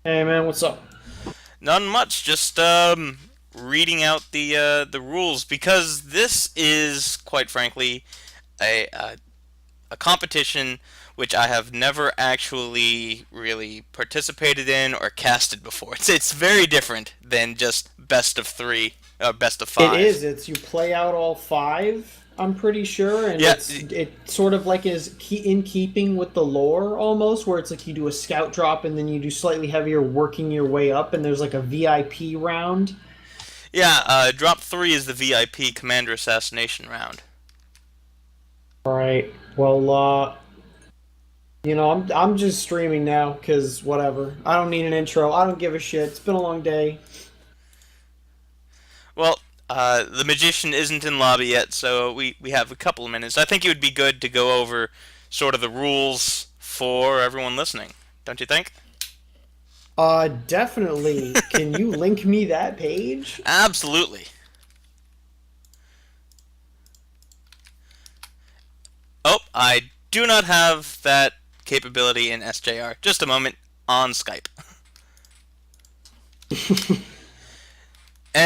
Hey man, what's up? Not much, just reading out the rules because this is quite frankly a competition which I have never actually really participated in or casted before. It's very different than just best of three or best of It five. is. It's you play out all five, I'm pretty sure, and Yeah, it sort of like is in keeping with the lore almost, where it's like you do a scout drop and then you do slightly heavier, working your way up, and there's like a VIP round. yeah. Drop three is the VIP Commander Assassination round. All right. Well, I'm just streaming now because whatever. I don't need an intro. I don't give a shit. It's been a long day. Well, the magician isn't in lobby yet, so we have a couple of minutes. I think it would be good to go over sort of the rules for everyone listening. Don't you think? Definitely. Can you link me that page? Absolutely. Oh, I do not have that capability in SJR. Just a moment on Skype.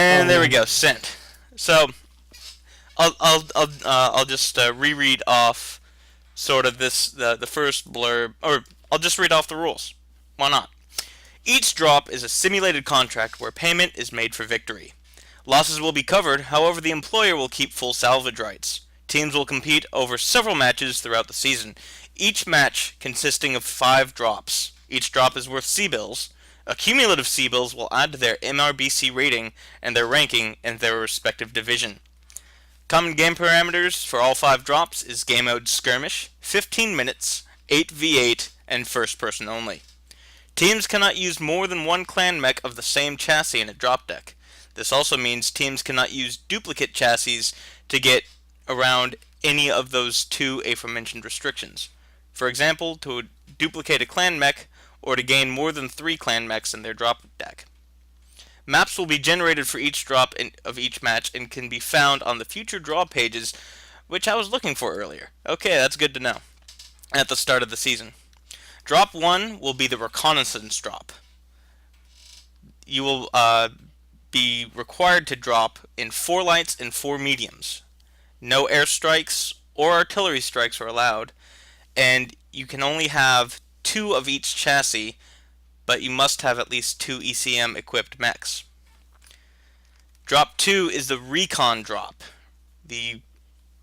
Oh And there we man. go, sent. So I'll just reread off sort of the first blurb, or I'll just read off the rules. Why not? Each drop is a simulated contract where payment is made for victory. Losses will be covered, however, the employer will keep full salvage rights. Teams will compete over several matches throughout the season, each match consisting of 5 drops. Each drop is worth C-bills. Accumulative C-bills will add to their MRBC rating and their ranking in their respective division. Common game parameters for all 5 drops is game mode skirmish, 15 minutes, 8v8, and first person only. Teams cannot use more than one clan mech of the same chassis in a drop deck. This also means teams cannot use duplicate chassis to get around any of those two aforementioned restrictions. For example, to duplicate a clan mech or to gain more than 3 clan mechs in their drop deck. Maps will be generated for each drop of each match and can be found on the future draw pages, which I was looking for earlier. Okay, that's good to know. At the start of the season. Drop 1 will be the reconnaissance drop. You will be required to drop in 4 lights and 4 mediums. No airstrikes or artillery strikes are allowed, and you can only have 2 of each chassis, but you must have at least 2 ECM equipped mechs. Drop 2 is the recon drop. The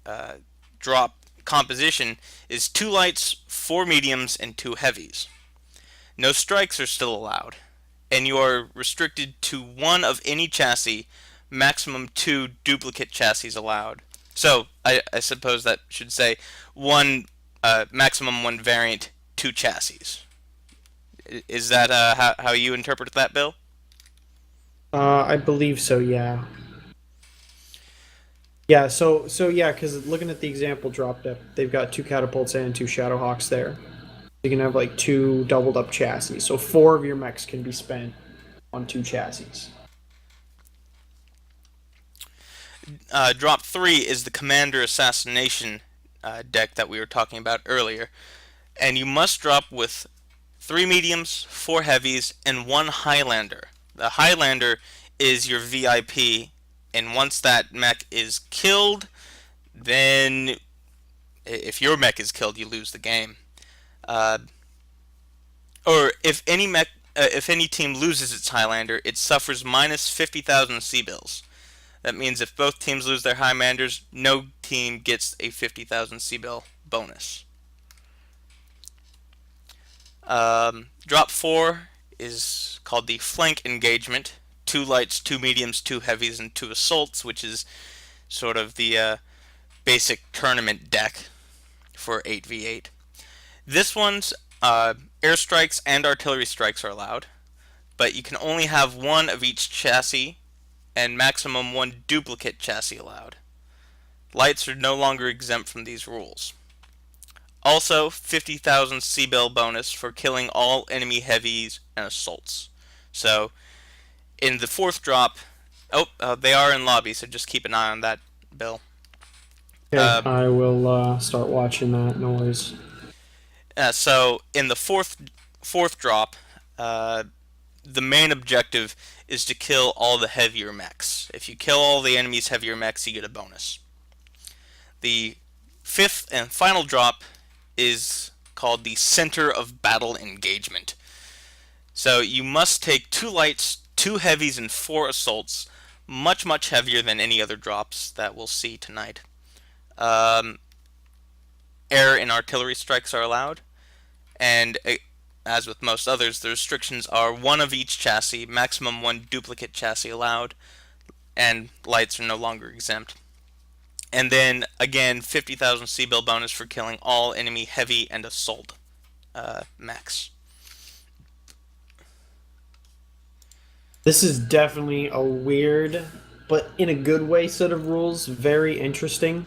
uh, drop composition is 2 lights, 4 mediums, and 2 heavies. No strikes are still allowed, and you are restricted to 1 of any chassis, maximum 2 duplicate chassis allowed. So, I suppose that should say one maximum 1 variant, 2 chassis. Is that how you interpret that, Bill? I believe so, yeah. Yeah, so yeah, because looking at the example drop deck, they've got two catapults and two Shadowhawks there. You can have like two doubled up chassis. So four of your mechs can be spent on two chassis. Drop 3 is the Commander Assassination deck that we were talking about earlier, and you must drop with 3 mediums, 4 heavies, and 1 Highlander. The Highlander is your VIP, and once that mech is killed, then if your mech is killed, you lose the game. Uh, or if any team loses its Highlander, it suffers minus 50,000 C-bills. That means if both teams lose their Highlanders, no team gets a 50,000 C-bill bonus. Drop 4 is called the flank engagement. 2 lights, 2 mediums, 2 heavies, and 2 assaults, which is sort of the basic tournament deck for 8v8. This one's airstrikes and artillery strikes are allowed, but you can only have 1 of each chassis and maximum 1 duplicate chassis allowed. Lights are no longer exempt from these rules. Also, 50,000 C-bill bonus for killing all enemy heavies and assaults. So, in the 4th drop, they are in lobby, so just keep an eye on that, Bill. Okay, Uh, I will start watching that. No worries. so in the fourth drop, uh, the main objective is to kill all the heavier mechs. If you kill all the enemy's heavier mechs, you get a bonus. The fifth and final drop is called the Center of Battle Engagement. So you must take 2 lights, 2 heavies, and 4 assaults, much, much heavier than any other drops that we'll see tonight. Um, Air and artillery strikes are allowed, and as with most others, the restrictions are 1 of each chassis, maximum 1 duplicate chassis allowed, and lights are no longer exempt. And then, again, 50,000 C-Bill bonus for killing all enemy heavy and assault mechs. This is definitely a weird, but in a good way, set of rules. Very interesting.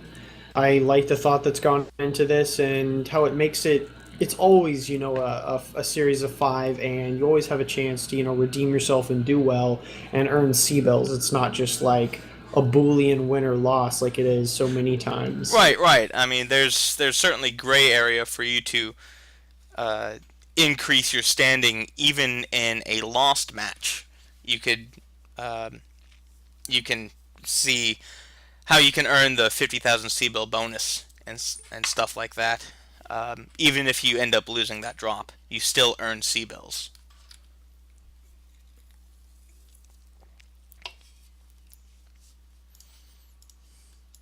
I like the thought that's gone into this and how it makes it. It's always, a series of 5, and you always have a chance to, redeem yourself and do well and earn C-bills. It's not just like a Boolean win or loss like it is so many times. Right, right. I mean, there's certainly gray area for you to uh, increase your standing even in a lost match. You could um, you can see how you can earn the 50,000 C-bill bonus and stuff like that. Even if you end up losing that drop, you still earn C-bills.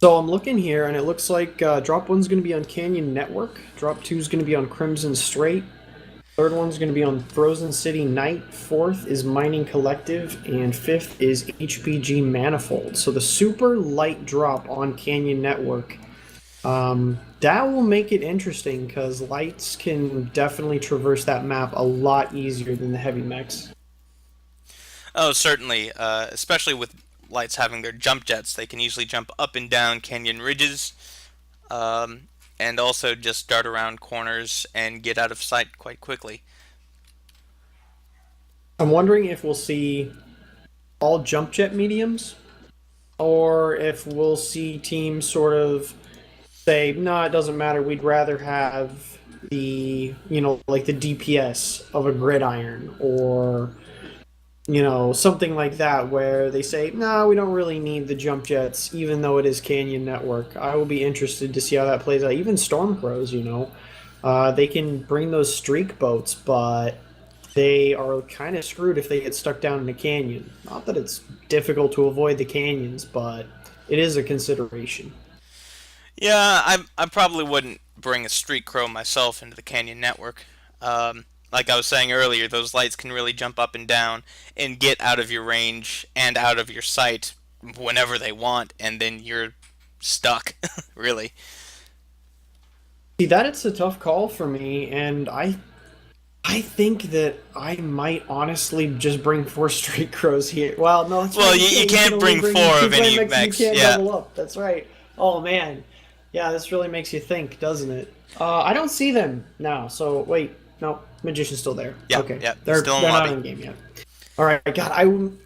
So I'm looking here, and it looks like drop one's going to be on Canyon Network, drop two is going to be on Crimson Strait, third one's going to be on Frozen City Night, fourth is Mining Collective, and fifth is HPG Manifold. So the super light drop on Canyon Network, that will make it interesting because lights can definitely traverse that map a lot easier than the heavy mechs. Oh, certainly, especially with lights having their jump jets, they can easily jump up and down canyon ridges, and also just dart around corners and get out of sight quite quickly. I'm wondering if we'll see all jump jet mediums, or if we'll see teams sort of say, no, it doesn't matter. We'd rather have like the DPS of a gridiron, or something like that, where they say, no, we don't really need the jump jets, even though it is Canyon Network. I will be interested to see how that plays out. Even Stormcrows, they can bring those streak boats, but they are kind of screwed if they get stuck down in a canyon. Not that it's difficult to avoid the canyons, but it is a consideration. Yeah, I probably wouldn't bring a street crow myself into the canyon network. Like I was saying earlier, those lights can really jump up and down and get out of your range and out of your sight whenever they want, and then you're stuck, really. See, that it's a tough call for me, and I think that I might honestly just bring 4 straight crows here. Well, no, that's Well, right. you You can can't only bring bring four two of any playmates, mechs. you can't Yeah. double up. That's right. Oh man, yeah, this really makes you think, doesn't it? I don't see them now. So wait, no, magician's still there. Yeah, Okay, yeah, they're still in they're not lobby. in game yet. All right, God,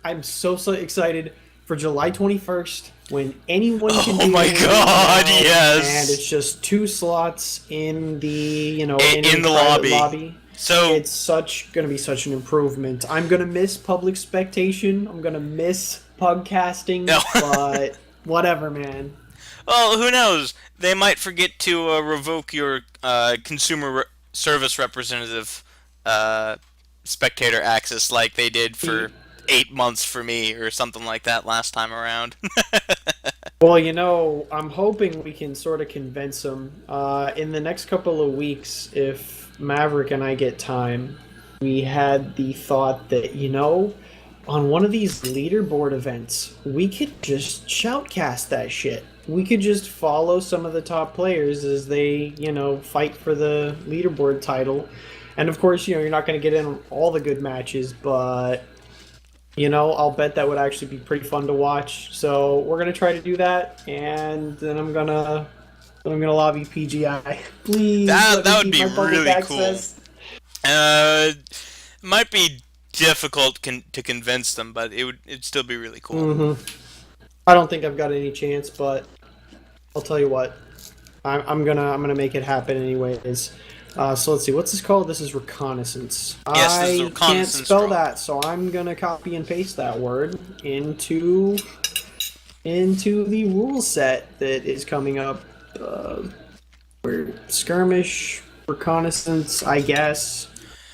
I'm so excited for July 21st when anyone can Oh do my anything god, now, and yes! it's just 2 slots in the In in the private lobby. lobby. So, It's gonna be such an improvement. I'm gonna miss public spectation. I'm gonna miss podcasting, no. but whatever, man. Well, who knows? They might forget to revoke your service representative uh, spectator access like they did for 8 months for me or something like that last time around. Well, I'm hoping we can sort of convince them in the next couple of weeks if Maverick and I get time. We had the thought that, on one of these leaderboard events, we could just shoutcast that shit. We could just follow some of the top players as they, fight for the leaderboard title. And of course, you're not going to get in all the good matches, but I'll bet that would actually be pretty fun to watch. So we're gonna try to do that, and then I'm gonna lobby PGI. Please let me That would keep be my public really cool. access. Uh, might be difficult to convince them, but it'd still be really cool. I don't think I've got any chance, but I'll tell you what, I'm gonna make it happen anyways. So let's see, what's this called? This is reconnaissance. Yes, this is a I can't reconnaissance spell drop. that, so I'm gonna copy and paste that word into the rule set that is coming up. Where skirmish, reconnaissance, I guess.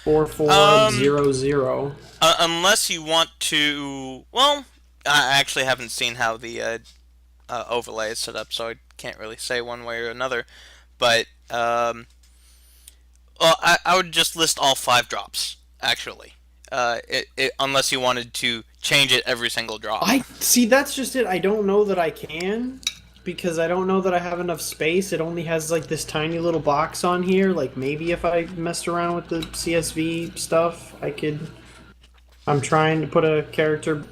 4400. Unless you want to, well, I actually haven't seen how the overlay is set up, so I can't really say one way or another. But well, I would just list all 5 drops actually. Unless you wanted to change it every single drop. I see. That's just it. I don't know that I can because I don't know that I have enough space. It only has like this tiny little box on here. Like maybe if I messed around with the CSV stuff, I could. I'm trying to put a character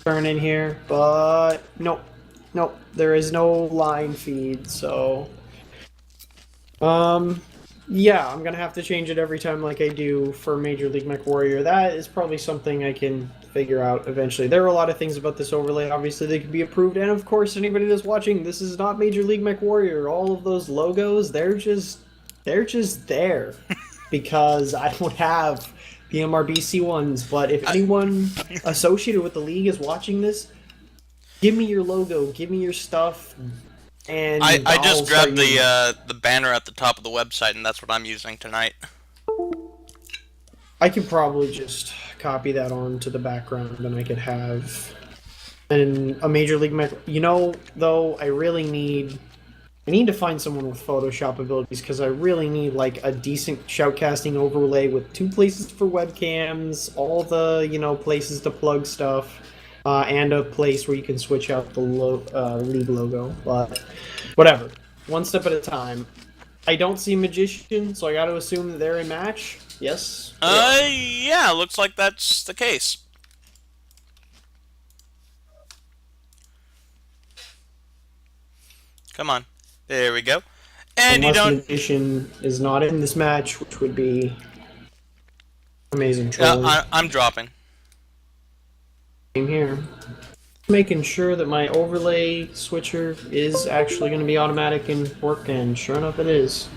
turn in here, but nope, nope. There is no line feed, so yeah, I'm gonna have to change it every time like I do for Major League Mech Warrior. That is probably something I can figure out eventually. There are a lot of things about this overlay, obviously, that could be approved, and of course, anybody that's watching, this is not Major League Mech Warrior. All of those logos, they're just there because I don't have the MRBC ones. But if anyone associated with the league is watching this, give me your logo, give me your stuff. And I just grabbed the banner at the top of the website, and that's what I'm using tonight. I could probably just copy that onto the background, and I could have a Major League Mech. You know, though, I need to find someone with Photoshop abilities because I really need like a decent shoutcasting overlay with 2 places for webcams, all the places to plug stuff. And a place where you can switch out the league logo, but whatever. One step at a time. I don't see Magician, so I got to assume that they're a match. Yes. Yeah, looks like that's the case. Come on, there we go. And unless you don't. Magician is not in this match, which would be amazing. Trolling. I'm dropping. Same here. Making sure that my overlay switcher is actually going to be automatic and work, and sure enough it is.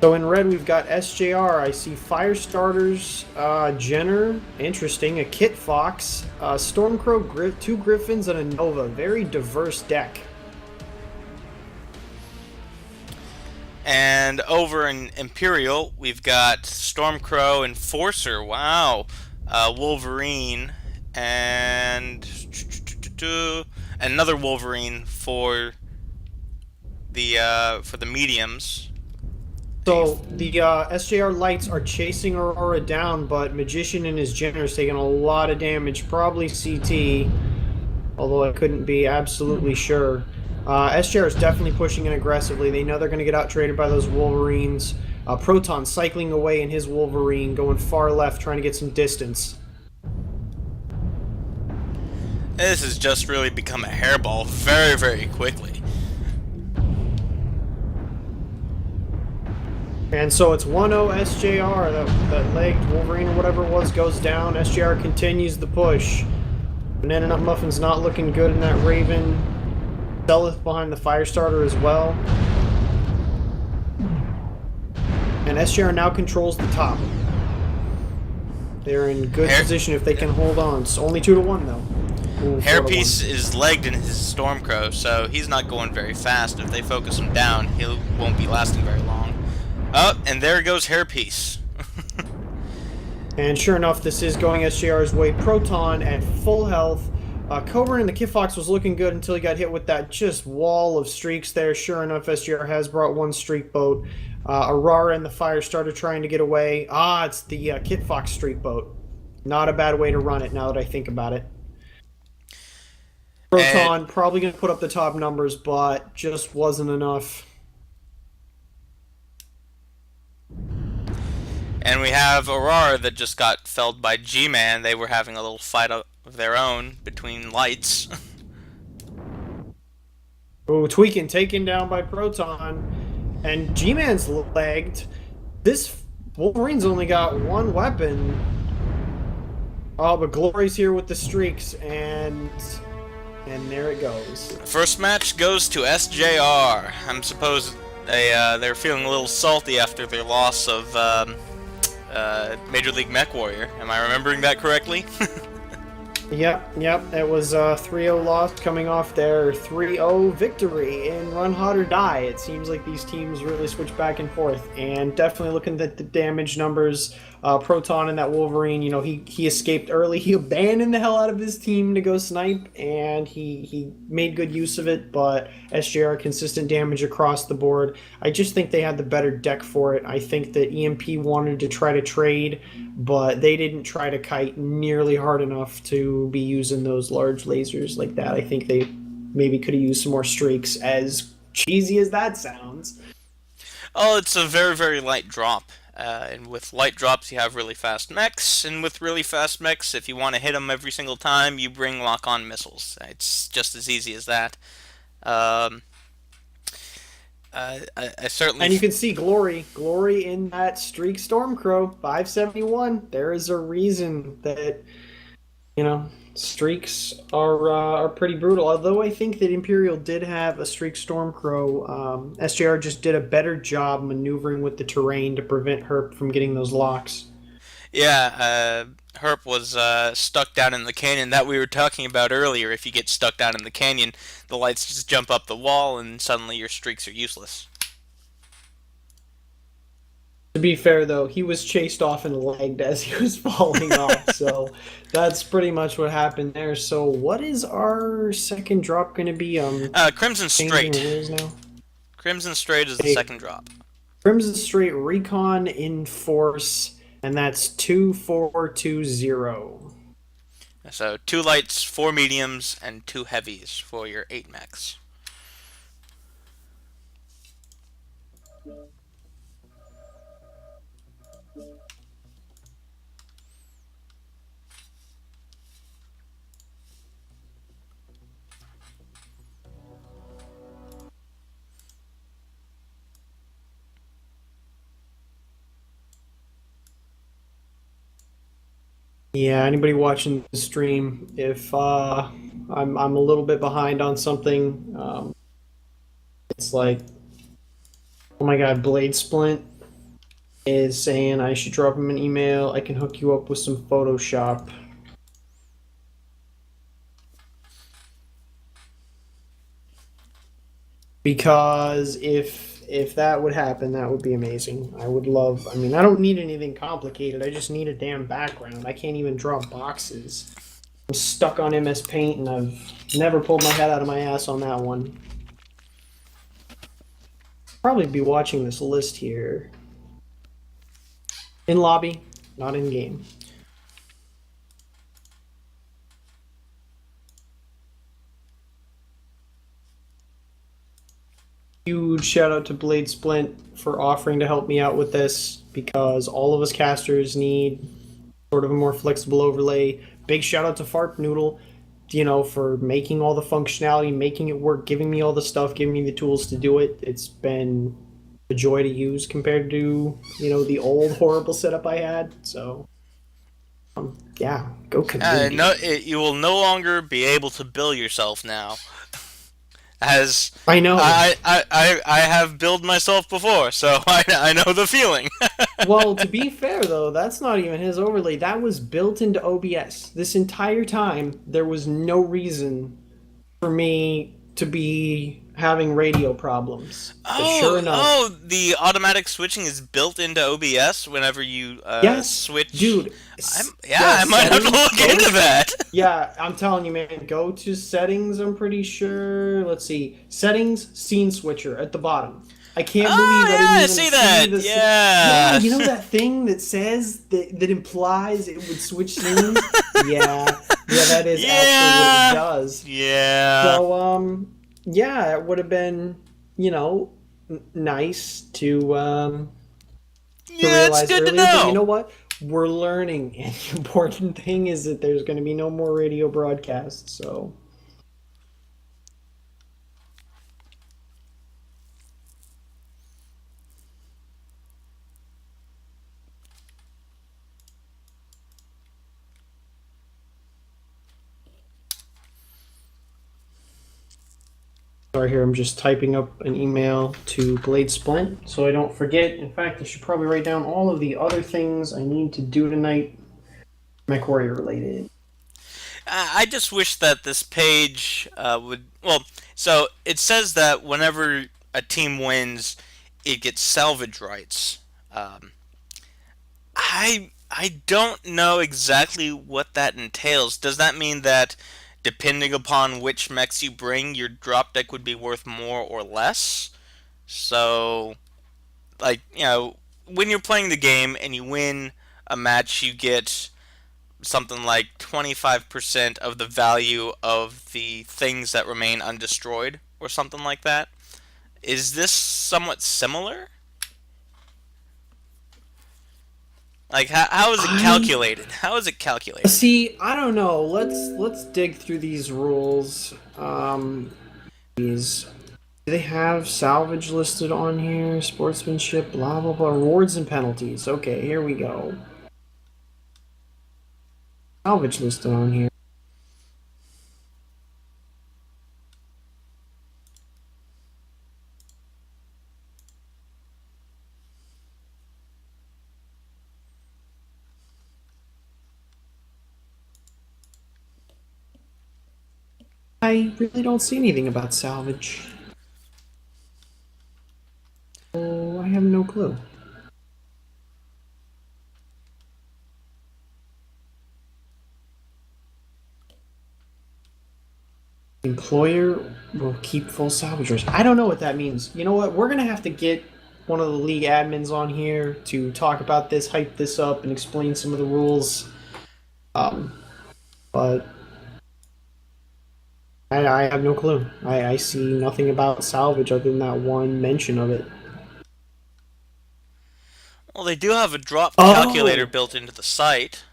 So in red we've got SJR, I see Firestarters, Jenner, interesting, a Kit Fox, Stormcrow, 2 Griffins, and a Nova. Very diverse deck. And over in Empyreal, we've got Stormcrow, Enforcer, wow, Wolverine, and another Wolverine for the mediums. So the SJR lights are chasing Aurora down, but Magician and his Jenner is taking a lot of damage, probably CT, although I couldn't be absolutely sure. SJR is definitely pushing in aggressively. They know they're going to get out-traded by those Wolverines. Proton cycling away in his Wolverine, going far left, trying to get some distance. This has just really become a hairball very, very quickly. And so it's 1-0 SJR. That legged Wolverine or whatever it was goes down. SJR continues the push. Banana Nut Muffin's not looking good in that Raven. Selith behind the Firestarter as well. And SJR now controls the top. They're in good position if they can hold on. It's only 2-1 though. Ooh, Hairpiece is legged in his Stormcrow, so he's not going very fast. If they focus him down, he won't be lasting very long. Oh, and there goes Hairpiece. And sure enough, this is going SJR's way. Proton at full health. Coburn and the Kit Fox was looking good until he got hit with that just wall of streaks there. Sure enough, SJR has brought 1 streak boat. Aurora and the Firestarter trying to get away. It's the Kit Fox streak boat. Not a bad way to run it now that I think about it. Proton probably going to put up the top numbers, but just wasn't enough. And we have Aurora that just got felled by G-Man. They were having a little fight of their own between lights. Ooh, Tweakin taken down by Proton. And G-Man's legged. This Wolverine's only got 1 weapon. Oh, but Glory's here with the streaks, and and there it goes. First match goes to SJR. I'm supposed they're feeling a little salty after their loss of Major League Mech Warrior. Am I remembering that correctly? Yep. It was a 3-0 loss coming off their 3-0 victory in Run Hot or Die. It seems like these teams really switch back and forth, and definitely looking at the damage numbers. Proton and that Wolverine, he escaped early. He abandoned the hell out of his team to go snipe, and he made good use of it. But SJR consistent damage across the board. I just think they had the better deck for it. I think that EMP wanted to try to trade, but they didn't try to kite nearly hard enough to be using those large lasers like that. I think they maybe could have used some more streaks, as cheesy as that sounds. Oh, it's a very, very light drop. And with light drops, you have really fast mechs. And with really fast mechs, if you want to hit them every single time, you bring lock-on missiles. It's just as easy as that. Um, I certainly... And you can see glory in that streak Stormcrow 571. There is a reason that streaks are pretty brutal. Although I think that Empyreal did have a streak Stormcrow, SJR just did a better job maneuvering with the terrain to prevent Herp from getting those locks. Yeah, Herp was stuck down in the canyon that we were talking about earlier. If you get stuck down in the canyon, the lights just jump up the wall, and suddenly your streaks are useless. To be fair, though, he was chased off and legged as he was falling off, so that's pretty much what happened there. So, what is our second drop going to be? Crimson Changing Strait. rules now. Crimson Strait is the second drop. Crimson Strait Recon in Force, and that's 2420. So 2 lights, 4 mediums, and 2 heavies for your 8 mechs. Yeah, anybody watching the stream, if I'm a little bit behind on something, it's like, oh my god, Blade Splint is saying I should drop him an email. I can hook you up with some Photoshop. Because if that would happen, that would be amazing. I would love. I mean, I don't need anything complicated. I just need a damn background. I can't even draw boxes. I'm stuck on MS Paint, and I've never pulled my head out of my ass on that one. Probably be watching this list here. In lobby, not in game. Huge shout out to Blade Splint for offering to help me out with this, because all of us casters need sort of a more flexible overlay. Big shout out to Farp Noodle, for making all the functionality, making it work, giving me all the stuff, giving me the tools to do it. It's been a joy to use compared to, the old horrible setup I had. So, yeah, go community. You will no longer be able to bill yourself now. As I know. I have billed myself before, so I know the feeling. Well, to be fair, though, that's not even his overlay. That was built into OBS. This entire time, there was no reason for me to be having radio problems. But sure enough, The automatic switching is built into OBS whenever you yes, switch. Dude, I might have to look into that. Yeah, I'm telling you, man. Go to settings. I'm pretty sure. Let's see, settings, scene switcher at the bottom. I can't believe I didn't even see that. Yeah, you know that thing that says that implies it would switch scenes. yeah, that is actually what it does. Yeah. So yeah, it would have been nice to realize it's good earlier. to know. But you know what? We're learning, and the important thing is that there's going to be no more radio broadcasts. So. Sorry, here I'm just typing up an email to Blade Splint so I don't forget. In fact, I should probably write down all of the other things I need to do tonight, MechWarrior related. I just wish that this page would. Well, so it says that whenever a team wins, it gets salvage rights. Um, I don't know exactly what that entails. Does that mean that depending upon which mechs you bring, your drop deck would be worth more or less? So, like, when you're playing the game and you win a match, you get something like 25% of the value of the things that remain undestroyed, or something like that. Is this somewhat similar? Like, how is it I calculated? How is it calculated? see. I don't know. Let's dig through these rules. These do they have salvage listed on here? Sportsmanship, blah blah blah. Rewards and penalties. Okay, here we go. Salvage listed on here. I really don't see anything about salvage. Oh, I have no clue. Employer will keep full salvage rates. I don't know what that means. You know what? We're gonna have to get one of the league admins on here to talk about this, hype this up, and explain some of the rules. But I have no clue. I see nothing about salvage other than that one mention of it. Well, they do have a drop calculator Oh, built into the site.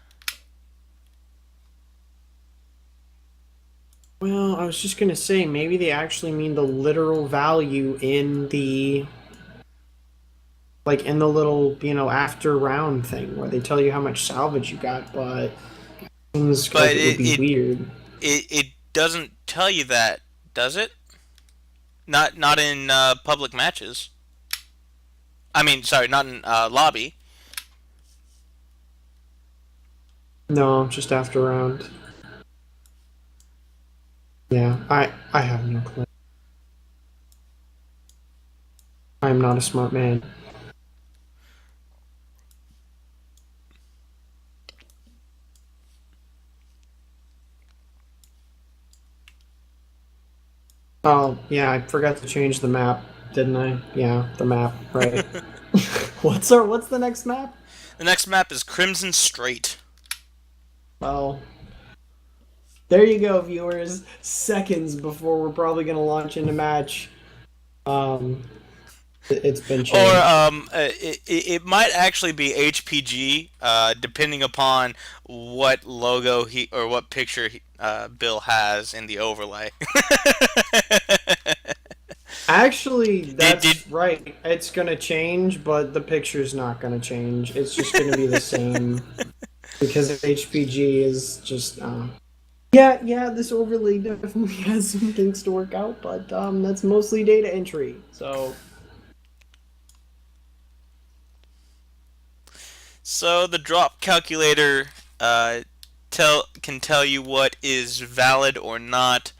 well, I was just gonna say maybe they actually mean the literal value in the like in the little after round thing where they tell you how much salvage you got, but seems like But it would it, be it, weird. it doesn't tell you that, does it? Not in public matches. I mean, sorry, not in lobby. No, just after round. Yeah, I have no clue. I'm not a smart man. Oh, yeah, I forgot to change the map, didn't I? Yeah, the map, right. What's the next map? The next map is Crimson Strait. Well, there you go, viewers. Seconds before we're probably gonna launch into match. Um, it's been Or changed. it might actually be HPG, depending upon what logo he or what picture Bill has in the overlay. Actually, did that's right. It's gonna change, but the picture's not gonna change. It's just gonna be the same because HPG is just. Yeah. This overlay definitely has some things to work out, but that's mostly data entry. So So the drop calculator can tell you what is valid or not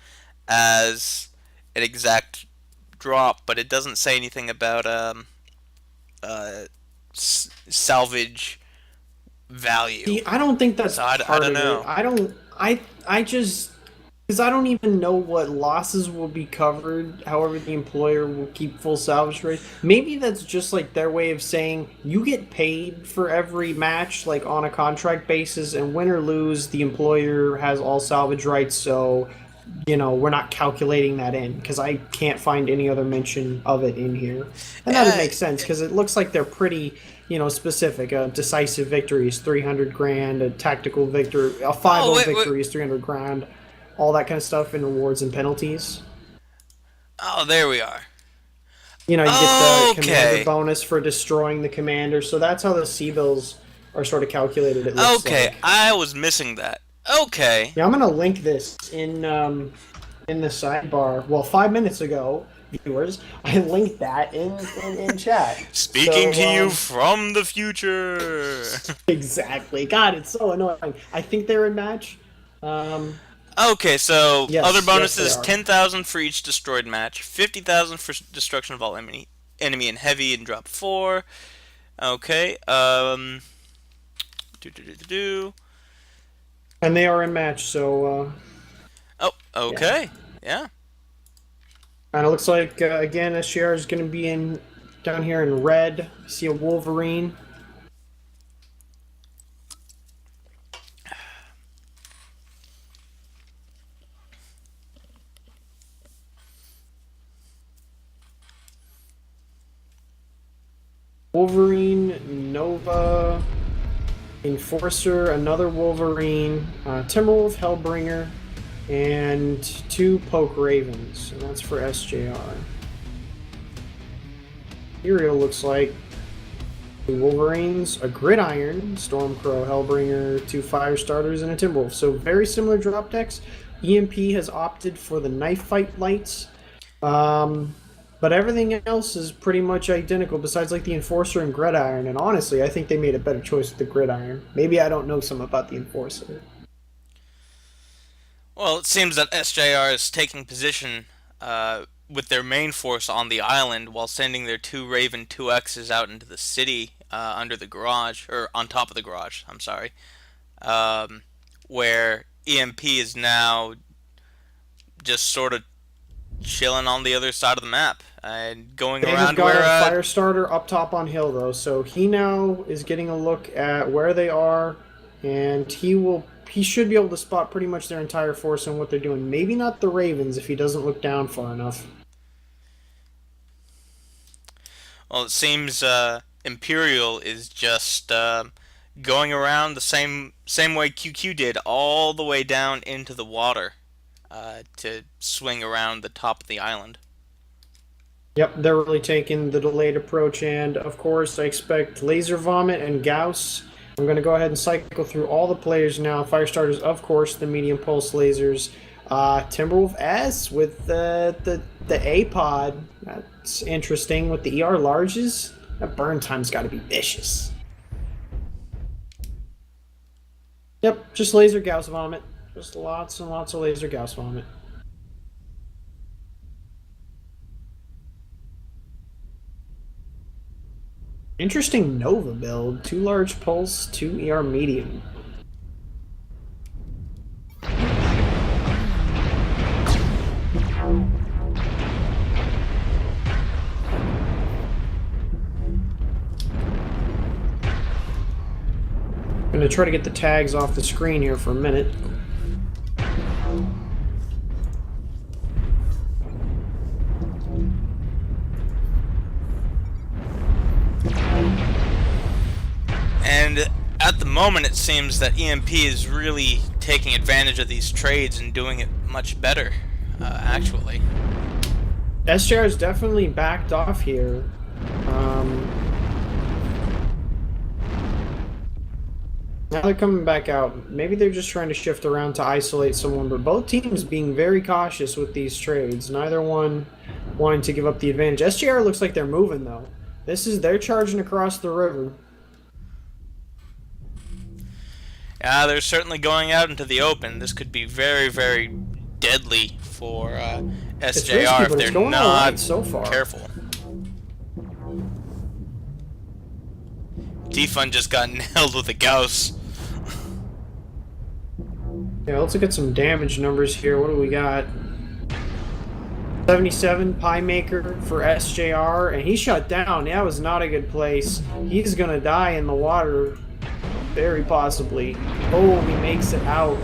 as an exact drop, but it doesn't say anything about uh, salvage value. see, I don't think that's So I part don't of it. know. I don't. I just because I don't even know what losses will be covered. However, the employer will keep full salvage rate. Maybe that's just like their way of saying you get paid for every match, like on a contract basis, and win or lose, the employer has all salvage rights. So, we're not calculating that in because I can't find any other mention of it in here, and that would Uh, make sense because it looks like they're pretty. Specific. A decisive victory is 300 grand. A tactical victory, a oh 5-0 wait. victory is 300 grand. All that kind of stuff in rewards and penalties. Oh, there we are. You get the commander Okay. bonus for destroying the commander. So that's how the C bills are sort of calculated. It looks Okay, like. I was missing that. Okay. Yeah, I'm gonna link this in in the sidebar. Well, 5 minutes ago, viewers, I linked that in chat. Speaking So, to you from the future. exactly. God, it's so annoying. I think they're in match. Um, Okay, so other yes, they bonuses: are. 10,000 for each destroyed match, 50,000 for destruction of all enemy and heavy and drop 4. Okay. Do do do do do. And they are in match, so Oh, yeah. okay. Yeah. And it looks like again SGR is going to be in down here in red. See a Wolverine. Wolverine, Nova, Enforcer, another Wolverine, Timberwolf, Hellbringer, and 2 Poke Ravens, and that's for SJR. Empyreal looks like 2 Wolverines, a Gridiron, Stormcrow, Hellbringer, 2 Fire Starters, and a Timberwolf. So very similar drop decks. EMP has opted for the Knife Fight lights. But everything else is pretty much identical besides like the Enforcer and Gridiron, and honestly I think they made a better choice with the Gridiron. Maybe I don't know some about the Enforcer. Well, it seems that SJR is taking position with their main force on the island while sending their 2 Raven 2Xs out into the city under the garage, or on top of the garage, I'm sorry, where EMP is now just sort of chilling on the other side of the map and going They have around got where a fire starter up top on hill though, so he now is getting a look at where they are, and he should be able to spot pretty much their entire force and what they're doing. Maybe not the Ravens if he doesn't look down far enough. well, it seems Empyreal is just going around the same way QQ did, all the way down into the water to swing around the top of the island. Yep, they're really taking the delayed approach, and of course I expect Laser Vomit and Gauss. I'm going to go ahead and cycle through all the players now. Fire starters, of course, the medium pulse lasers. Timberwolf S with the A-Pod. That's interesting with the ER larges. That burn time's got to be vicious. Yep, just laser Gauss Vomit. Just lots and lots of laser Gauss Vomit. Interesting Nova build. 2 large pulse, 2 ER medium. I'm gonna try to get the tags off the screen here for a minute. And at the moment, it seems that EMP is really taking advantage of these trades and doing it much better, actually. SJR is definitely backed off here. Now they're coming back out. Maybe they're just trying to shift around to isolate someone, but both teams being very cautious with these trades. Neither one wanting to give up the advantage. SJR looks like they're moving, though. They're charging across the river. Yeah, they're certainly going out into the open. This could be very, very deadly for SJR risky, if but it's they're going all not right so far. careful. Defun just got nailed with a Gauss. Yeah, let's look at some damage numbers here. What do we got? 77 Pie Maker for SJR, and he shut down. That was not a good place. He's gonna die in the water, very possibly. Oh, he makes it out.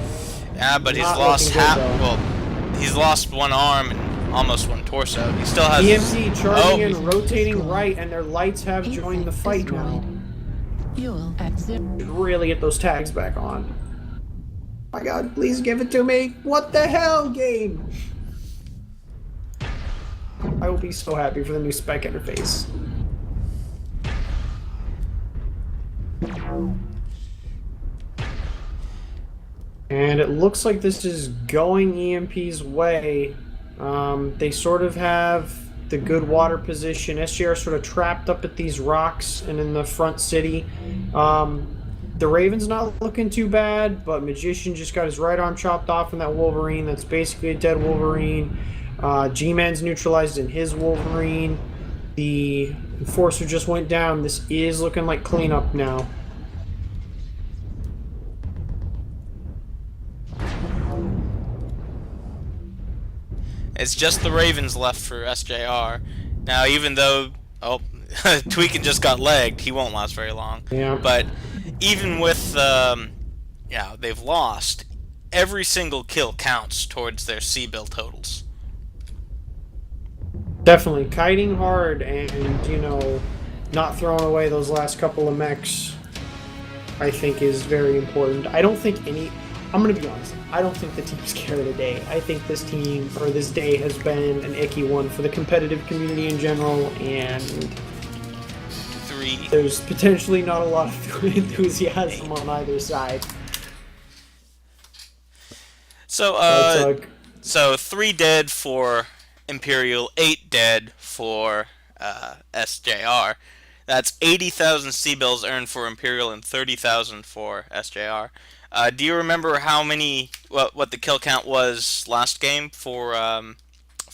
Yeah, but he's Not lost looking good, half. Well, he's lost one arm and almost one torso. He still has. EMC charging Oh. and rotating right, and their lights have joined the fight now. Fuel at 0. Really get those tags back on. My God, please give it to me. What the hell, game? I will be so happy for the new spec interface. And it looks like this is going EMP's way. They sort of have the good water position. SJR sort of trapped up at these rocks and in the front city. The Raven's not looking too bad, but Magician just got his right arm chopped off in that Wolverine. That's basically a dead Wolverine. G-Man's neutralized in his Wolverine. The Enforcer just went down. This is looking like cleanup now. It's just the Ravens left for SJR. Now, even though Tweakin just got legged, he won't last very long. Yeah. But even with they've lost. Every single kill counts towards their C-bill totals. Definitely kiting hard and not throwing away those last couple of mechs, I think, is very important. I don't think I'm going to be honest, I don't think the team's carried a day. I think this team, or this day, has been an icky one for the competitive community in general, and there's potentially not a lot of enthusiasm on either side. So 3 dead for Empyreal, 8 dead for SJR. That's 80,000 C-bills earned for Empyreal and 30,000 for SJR. Do you remember what the kill count was last game for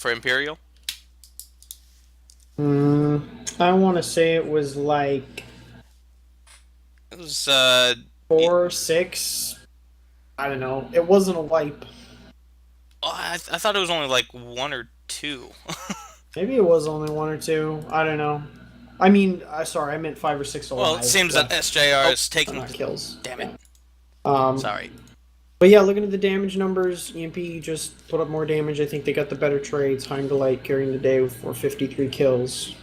Empyreal? I want to say it was like... It was 4, 6... I don't know. It wasn't a wipe. I thought it was only like 1 or 2. Maybe it was only 1 or 2. I don't know. I mean, sorry, I meant 5 or 6 alive. Well, it seems that SJR is taking the kills. Damn it. Yeah. Sorry. But yeah, looking at the damage numbers, EMP just put up more damage. I think they got the better trades. Time to Light carrying the day with 453 kills.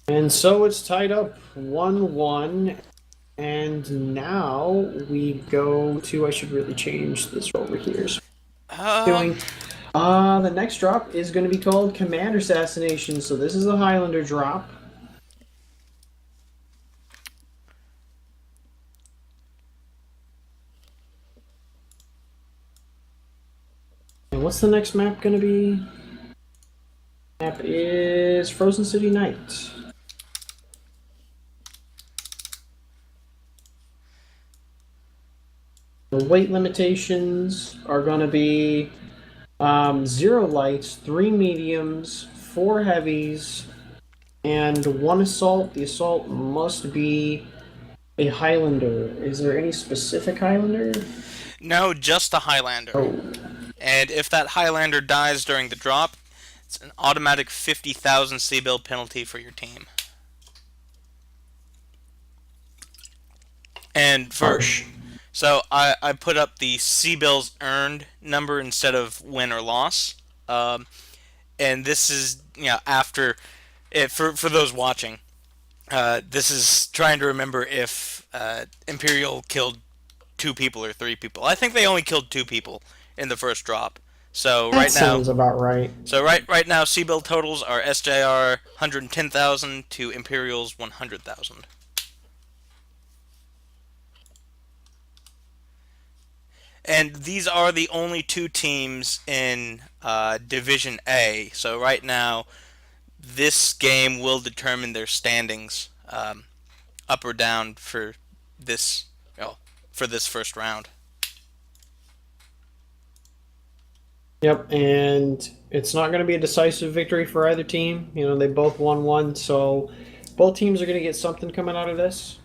And so it's tied up 1-1. And now we go to... I should really change this over here. The next drop is going to be called Command Assassination. So this is a Highlander drop. And what's the next map going to be? Map is Frozen City Night. The weight limitations are going to be 0 lights, 3 mediums, 4 heavies, and 1 assault. The assault must be a Highlander. Is there any specific Highlander? No, just a Highlander. Oh. And if that Highlander dies during the drop, it's an automatic 50,000 C-bill penalty for your team. And Harsh. So I put up the C-bills earned number instead of win or loss. And this is, after... For those watching, this is trying to remember if Empyreal killed 2 people or 3 people. I think they only killed 2 people in the first drop. So that sounds about right. So right now, C-bill totals are SJR 110,000 to Empyreal's 100,000. And these are the only 2 teams in Division A. So right now, this game will determine their standings, up or down for this first round. Yep, and it's not going to be a decisive victory for either team. They both won 1, so both teams are going to get something coming out of this.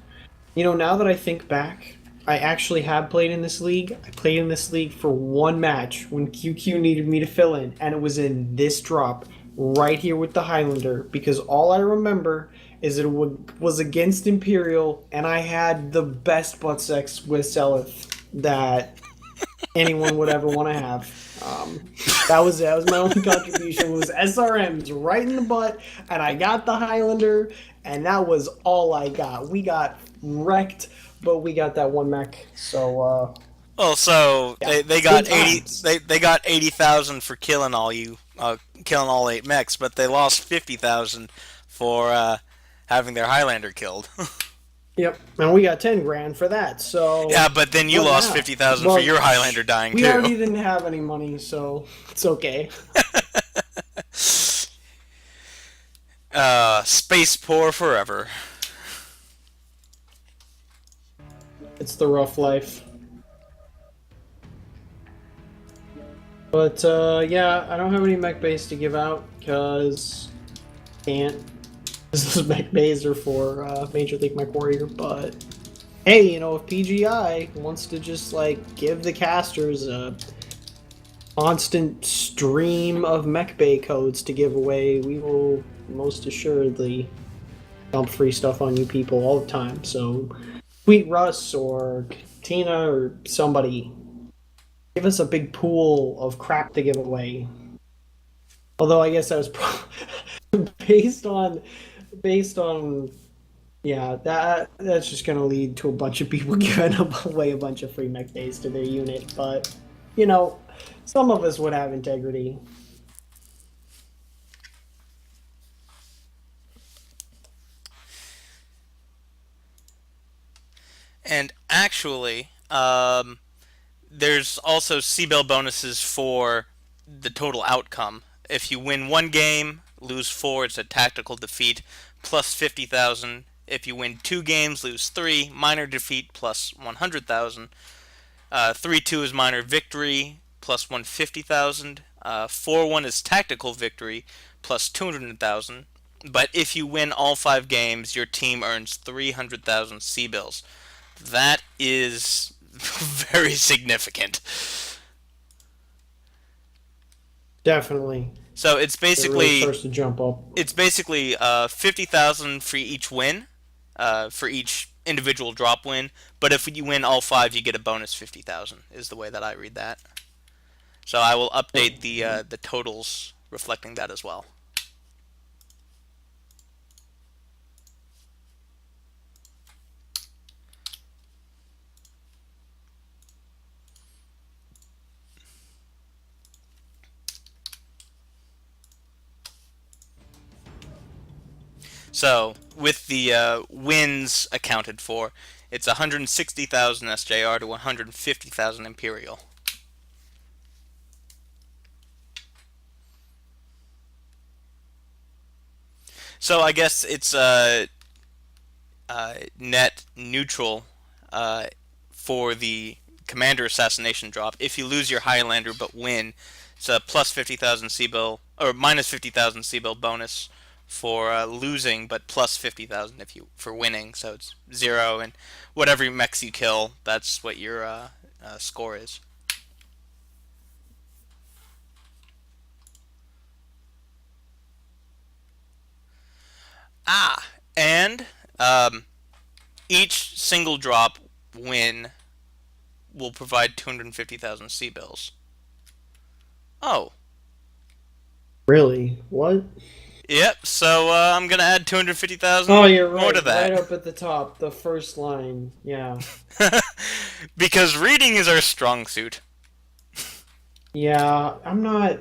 Now that I think back, I actually have played in this league. I played in this league for 1 match when QQ needed me to fill in, and it was in this drop right here with the Highlander, because all I remember is that it was against Empyreal, and I had the best butt sex with Selith that anyone would ever want to have. That was it. That was my only contribution. It was SRMs right in the butt, and I got the Highlander, and that was all I got. We got wrecked, but we got that 1 mech. So, Well, so Yeah, they got good 80 times. they got 80,000 for killing killing all 8 mechs, but they lost 50,000 for having their Highlander killed. Yep, and we got 10 grand for that. So Yeah, but then you what lost now? 50,000 for Well, your Highlander dying we too. already didn't have any money, so it's okay. Space poor forever. It's the rough life. But yeah, I don't have any mech bays to give out because can't. This is mech bays are for Major League Mech Warrior. But hey, you know, if PGI wants to just like give the casters a constant stream of mech bay codes to give away, we will most assuredly dump free stuff on you people all the time. So tweet Russ or Tina or somebody. Give us a big pool of crap to give away. Although I guess that was based on based on yeah, that's just gonna lead to a bunch of people giving away a bunch of free mech days to their unit. But you know, some of us would have integrity. And actually, there's also C-Bill bonuses for the total outcome. If you win 1 game, lose 4, it's a tactical defeat, plus 50,000. If you win 2 games, lose 3, minor defeat, plus 100,000. 3-2 is minor victory, plus 150,000. 4-1 is tactical victory, plus 200,000. But if you win all 5 games, your team earns 300,000 C-Bills. That is very significant. Definitely. So it's It really basically starts to jump up. 50,000 for each win, for each individual drop win. But if you win all 5, you get a bonus 50,000. Is the way that I read that. So I will update the totals reflecting that as well. So, with the wins accounted for, it's 160,000 SJR to 150,000 Empyreal. So I guess it's net neutral for the commander assassination drop. If you lose your Highlander but win, it's a plus 50,000 C-bill or minus 50,000 C-bill bonus for losing, but plus 50,000 if you for winning. So it's 0, and whatever mechs you kill, that's what your score is. And each single drop win will provide 250,000 C-bills. Oh. Really? What? Yep, so I'm going to add 250,000 Oh, you're more right. to that. Right up at the top, the first line. Yeah. Because reading is our strong suit. Yeah, I'm not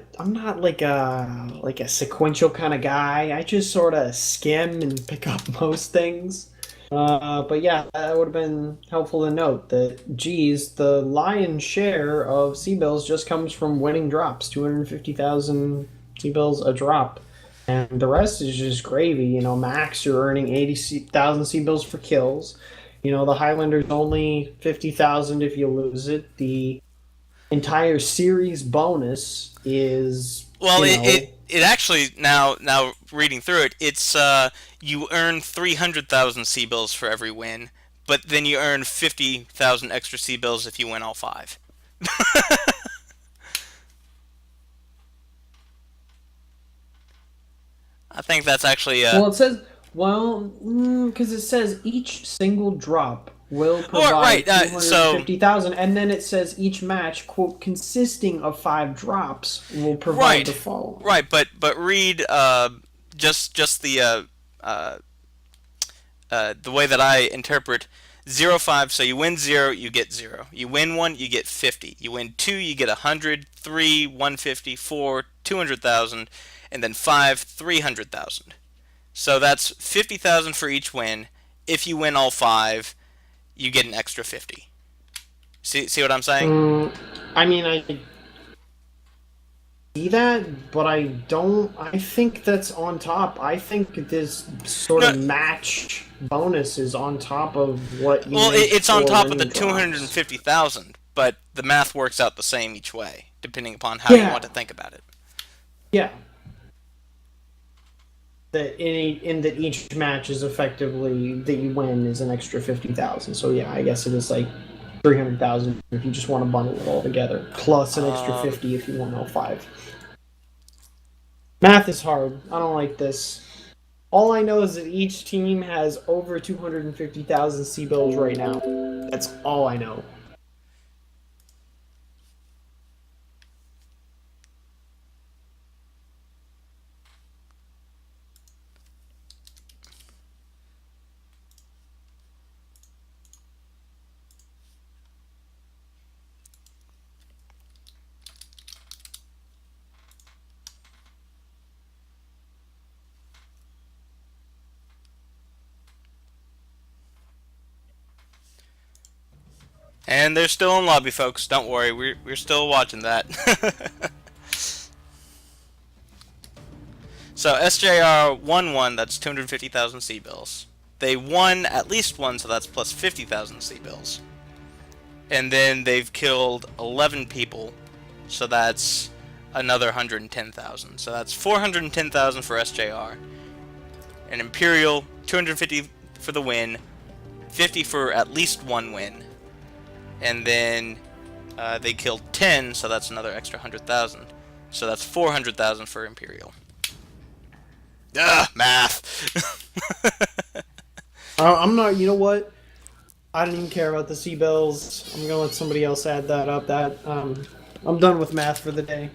like a sequential kind of guy. I just sort of skim and pick up most things. But yeah, that would have been helpful to note that, geez, the lion's share of C-bills just comes from winning drops, 250,000 C-bills a drop. And the rest is just gravy. You know, max, you're earning 80,000 C-bills for kills. You know, the Highlander's only 50,000 if you lose it. The entire series bonus is, Well, you it, know, it it actually now reading through it, it's you earn 300,000 C-bills for every win, but then you earn 50,000 extra C-bills if you win all 5. I think that's actually well, it says, well, because it says each single drop will provide right, so 250,000, and then it says each match, quote, consisting of 5 drops will provide right, the following. right, but read just the way that I interpret 0, 5, so you win 0, you get 0. You win 1, you get 50. You win 2, you get 100, 3, 150, 4, 200,000, and then 5, 300,000. So that's 50,000 for each win. If you win all 5, you get an extra 50. See what I'm saying? I mean, I see that, but I don't. I think that's on top. I think this sort of match bonus is on top of what you. Well, make it's on for top of the winning drops. 250,000, but the math works out the same each way, depending upon how you want to think about it. Yeah. That in that each match is effectively that you win is an extra 50,000. So yeah, I guess it is like 300,000 if you just want to bundle it all together, plus an extra 50 if you want all 5. Math is hard. I don't like this. All I know is that each team has over 250,000 C-bills right now. That's all I know. And they're still in lobby, folks. Don't worry, we're still watching that. So SJR won 1, that's 250,000 C-bills. They won at least 1, so that's plus 50,000 C-bills. And then they've killed 11 people, so that's another 110,000. So that's 410,000 for SJR. And Empyreal, 250 for the win, 50 for at least 1 win. And then they killed 10, so that's another extra 100,000. So that's 400,000 for Empyreal. Math! I'm not, you know what? I don't even care about the C-bills. I'm going to let somebody else add that up. I'm done with math for the day.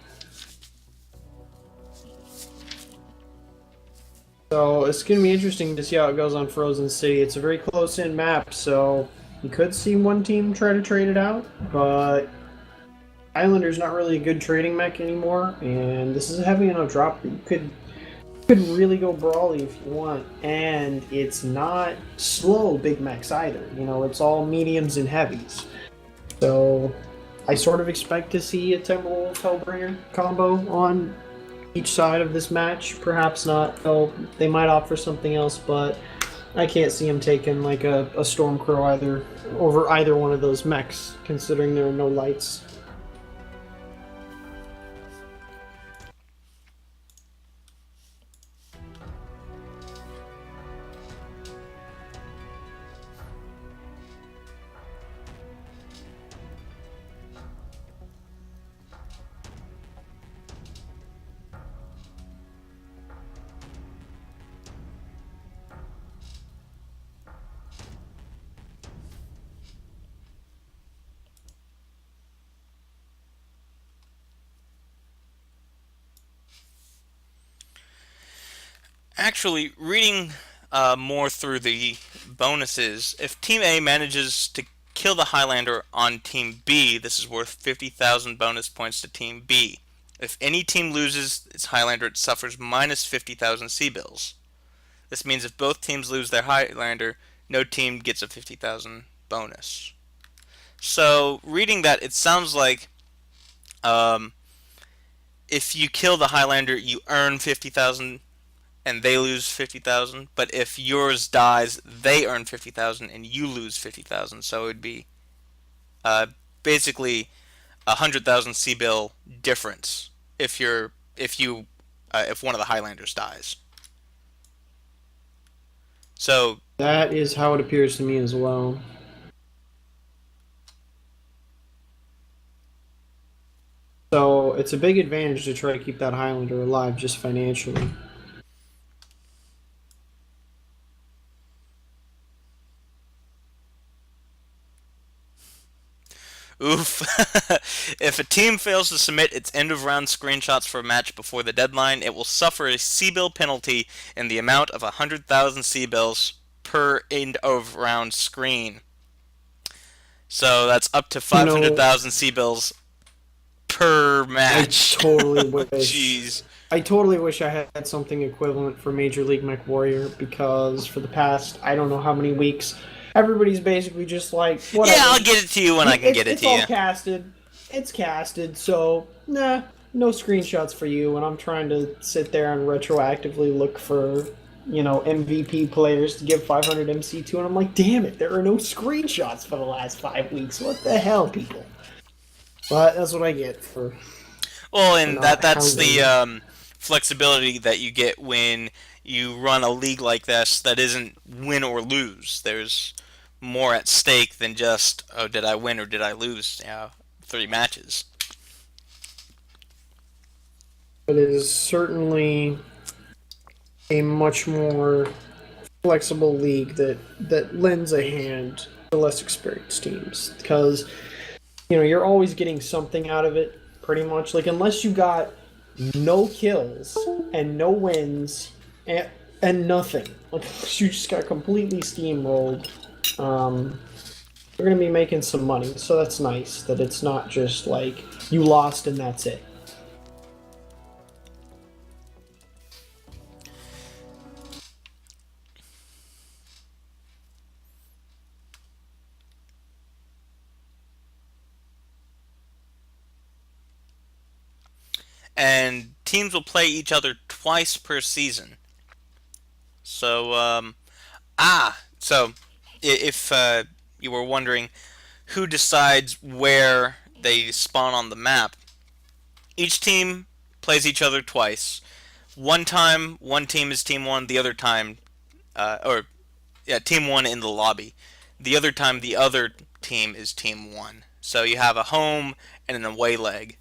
So it's going to be interesting to see how it goes on Frozen City. It's a very close-in map, so you could see one team try to trade it out, but Islander's not really a good trading mech anymore, and this is a heavy enough drop that you could really go brawly if you want, and it's not slow big mechs either. You know, it's all mediums and heavies. So I sort of expect to see a Timberwolf Hellbringer combo on each side of this match. Perhaps not. They might opt for something else, but I can't see him taking like a Stormcrow over either one of those mechs, considering there are no lights. Actually, reading more through the bonuses, if Team A manages to kill the Highlander on Team B, this is worth 50,000 bonus points to Team B. If any team loses its Highlander, it suffers minus 50,000 C-bills. This means if both teams lose their Highlander, no team gets a 50,000 bonus. So, reading that, it sounds like if you kill the Highlander, you earn 50,000 and they lose 50,000, but if yours dies, they earn 50,000 and you lose 50,000. So it would be basically 100,000 C-bill difference if one of the Highlanders dies. So that is how it appears to me as well. So it's a big advantage to try to keep that Highlander alive just financially. Oof. If a team fails to submit its end-of-round screenshots for a match before the deadline, it will suffer a C-bill penalty in the amount of 100,000 C-bills per end-of-round screen. So that's up to You know, 500,000 C-bills per I match. totally wish. Jeez. I totally wish I had something equivalent for Major League Mech Warrior because for the past I don't know how many weeks, everybody's basically just like Yeah, whatever. I'll get it to you when I can get it It's to all you. casted. It's casted, so nah, no screenshots for you. And I'm trying to sit there and retroactively look for MVP players to give 500 MC to, and I'm like, damn it, there are no screenshots for the last 5 weeks. What the hell, people? But that's what I get Well, for and not that's the hounding. flexibility that you get when you run a league like this that isn't win or lose. There's more at stake than just, oh, did I win or did I lose? 3 matches. It is certainly a much more flexible league that lends a hand to less experienced teams because you're always getting something out of it pretty much like unless you got no kills and no wins and nothing like you just got completely steamrolled. You're going to be making some money, so that's nice that it's not just like you lost and that's it. And teams will play each other twice per season. So, so if you were wondering who decides where they spawn on the map, each team plays each other twice. One time, one team is team one. The other time, or yeah, team one in the lobby. The other time, the other team is team one. So you have a home and an away leg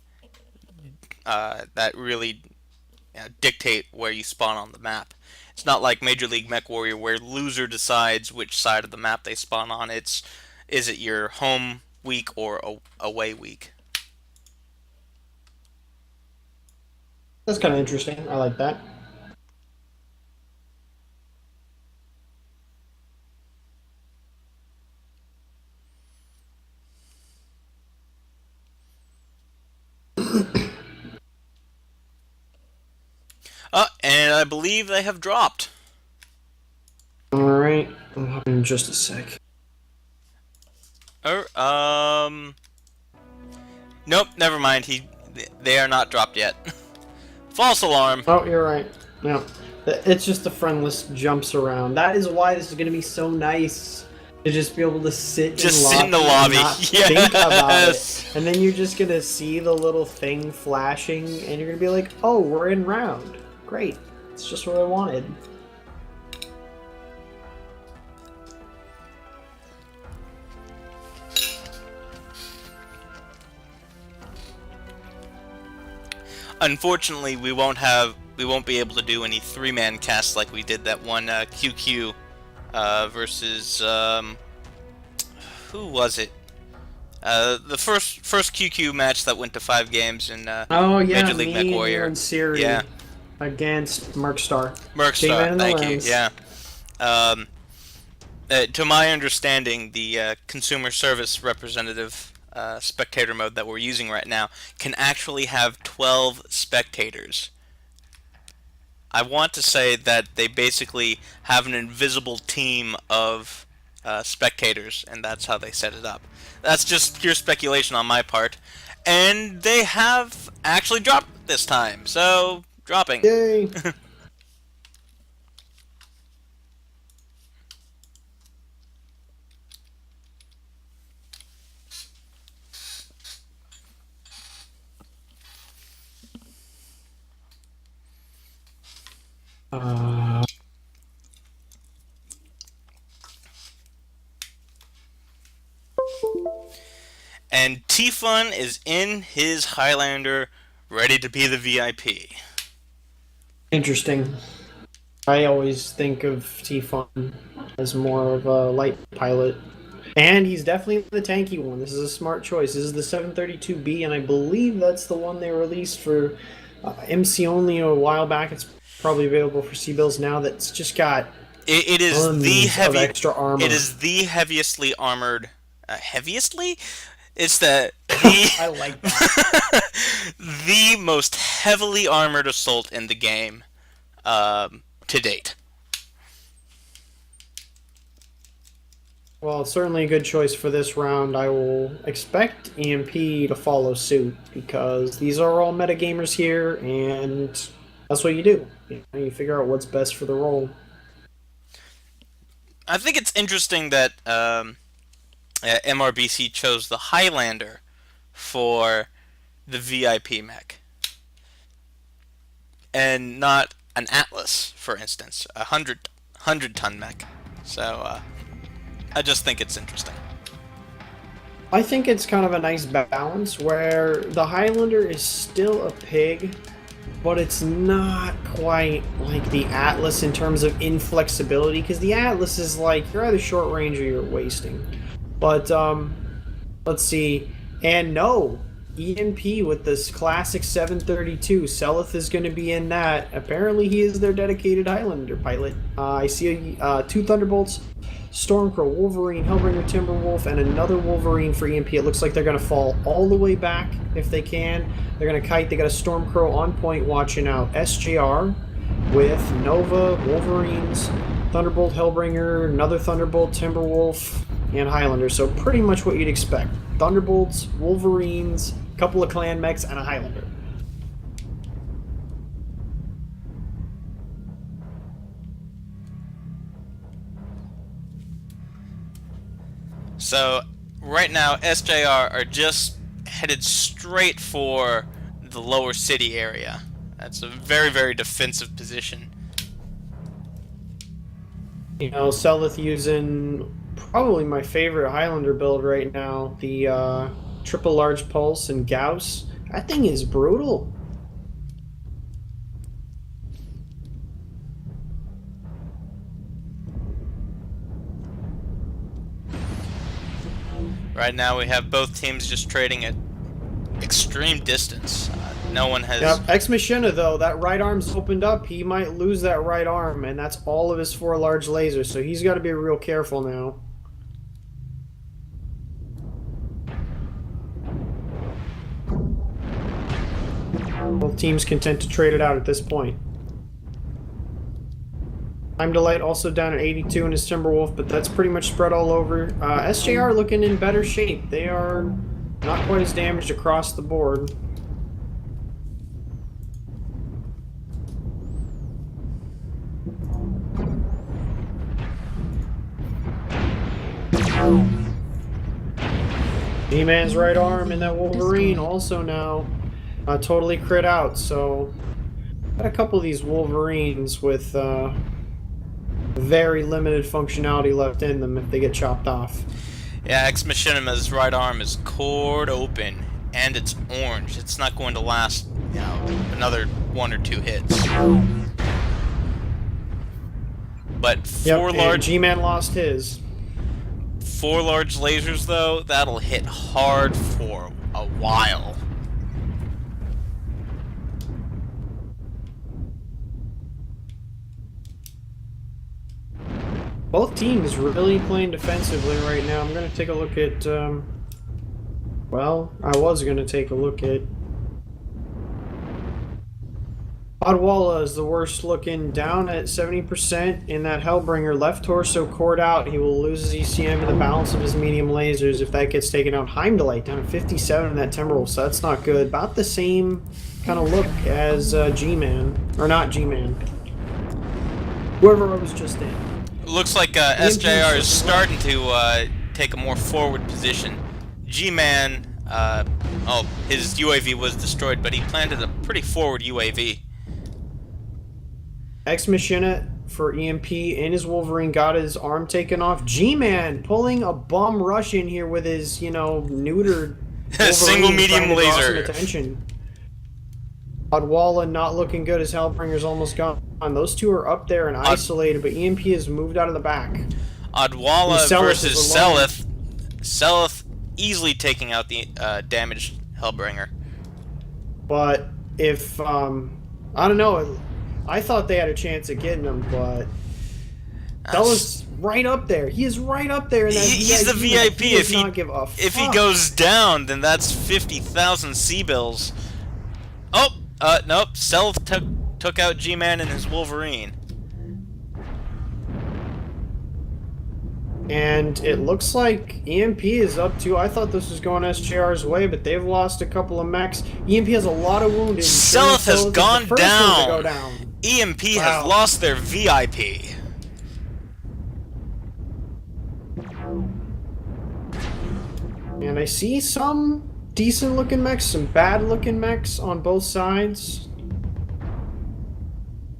that really dictate where you spawn on the map. It's not like Major League Mech Warrior where loser decides which side of the map they spawn on. It's is it your home week or away week? That's kind of interesting. I like that. And I believe they have dropped. All right, I'll hop in just a sec. Or nope, never mind. They are not dropped yet. False alarm. Oh, you're right. No, it's just the friendless jumps around. That is why this is going to be so nice to just be able to Just sit in the and lobby. not think about Yes. it. And then you're just going to see the little thing flashing, and you're going to be like, oh, we're in round. Great. It's just what I wanted. Unfortunately, we won't be able to do any 3-man casts like we did that one QQ versus who was it? The first QQ match that went to 5 games in Oh, yeah, Major League me Mech and you Warrior. and Siri Yeah, against Mercstar. Mercstar. in the Thank you. lens. Yeah. Um, to my understanding, the consumer service representative spectator mode that we're using right now can actually have 12 spectators. I want to say that they basically have an invisible team of spectators, and that's how they set it up. That's just pure speculation on my part. And they have actually dropped this time, so dropping. Yay! uh, And T-Fun is in his Highlander, ready to be the VIP. Interesting. I always think of T-Fun as more of a light pilot. And he's definitely the tanky one. This is a smart choice. This is the 732B, and I believe that's the one they released for MC only a while back. It's probably available for C-Bills now. That's just got It is tons the of heavy. extra armor. It is the heaviestly armored heaviestly. It's the I like that. the most heavily armored assault in the game to date. Well, it's certainly a good choice for this round. I will expect EMP to follow suit because these are all metagamers here, and that's what you do. You figure out what's best for the role. I think it's interesting that MRBC chose the Highlander for the VIP mech and not an Atlas, for instance, a 100-ton mech. So I just think it's interesting. I think it's kind of a nice balance where the Highlander is still a pig, but it's not quite like the Atlas in terms of inflexibility, because the Atlas is like, you're either short range or you're wasting. But, let's see. And no, EMP with this classic 732. Seleth is going to be in that. Apparently he is their dedicated Highlander pilot. I see two Thunderbolts, Stormcrow, Wolverine, Hellbringer, Timberwolf, and another Wolverine for EMP. It looks like they're going to fall all the way back if they can. They're going to kite. They got a Stormcrow on point watching out. SJR with Nova, Wolverines, Thunderbolt, Hellbringer, another Thunderbolt, Timberwolf, and Highlander. So pretty much what you'd expect. Thunderbolts, Wolverines, a couple of clan mechs, and a Highlander. So right now, SJR are just headed straight for the lower city area. That's a very, very defensive position. You know, Seleth using probably my favorite Highlander build right now, the triple large pulse and Gauss. That thing is brutal. Right now, we have both teams just trading at extreme distance. No one has. Yep. Ex Machina, though, that right arm's opened up. He might lose that right arm, and that's all of his 4 large lasers, so he's got to be real careful now. Both teams content to trade it out at this point. Time Delight also down at 82 in his Timberwolf, but that's pretty much spread all over. SJR looking in better shape. They are not quite as damaged across the board. G-Man's right arm and that Wolverine also now totally crit out, so got a couple of these Wolverines with very limited functionality left in them if they get chopped off. Yeah, Ex Machinima's right arm is cored open, and it's orange. It's not going to last, you know, another 1 or 2 hits. But G-Man lost his. 4 large lasers, though, that'll hit hard for a while. Both teams really playing defensively right now. I'm going to take a look at, well, I was going to take a look at Odwalla is the worst looking, down at 70% in that Hellbringer. Left torso cored out. He will lose his ECM and the balance of his medium lasers if that gets taken out. Heimdallite down at 57 in that Timberwolf, so that's not good. About the same kind of look as G-Man. Or not G-Man. Whoever I was just in. Looks like SJR is starting to take a more forward position. G-Man, his UAV was destroyed, but he planted a pretty forward UAV. Ex Machina for EMP and his Wolverine got his arm taken off. G-Man pulling a bum rush in here with his, you know, neutered single medium laser. Attention. Odwalla not looking good. His Hellbringer's almost gone. Those two are up there and isolated, but EMP has moved out of the back. Odwalla versus Seleth. Seleth easily taking out the damaged Hellbringer. But if, I don't know, I thought they had a chance at getting him, but Stella's right up there. He is right up there in that He's the VIP. VIP. He does not give a If he fuck. goes down, then that's 50,000 C-bills. Oh, nope. Stealth took out G-Man and his Wolverine. And it looks like EMP is up too. I thought this was going SJR's way, but they've lost a couple of mechs. EMP has a lot of wounded. Stealth has gone Go down. down. EMP Wow. has lost their VIP. And I see some decent looking mechs, some bad looking mechs on both sides.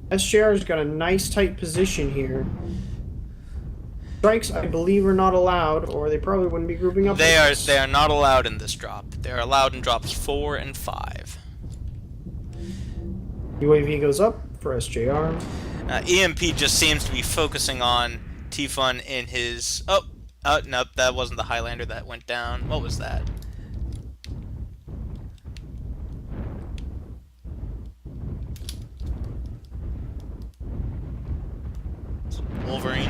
SJR's got a nice tight position here. Strikes, I believe, are not allowed, or they probably wouldn't be grouping up. They are not allowed in this drop. They are allowed in drops 4 and 5. UAV goes up for SJR. EMP just seems to be focusing on T-Fun in his... Oh, nope, that wasn't the Highlander that went down. What was that? Wolverine.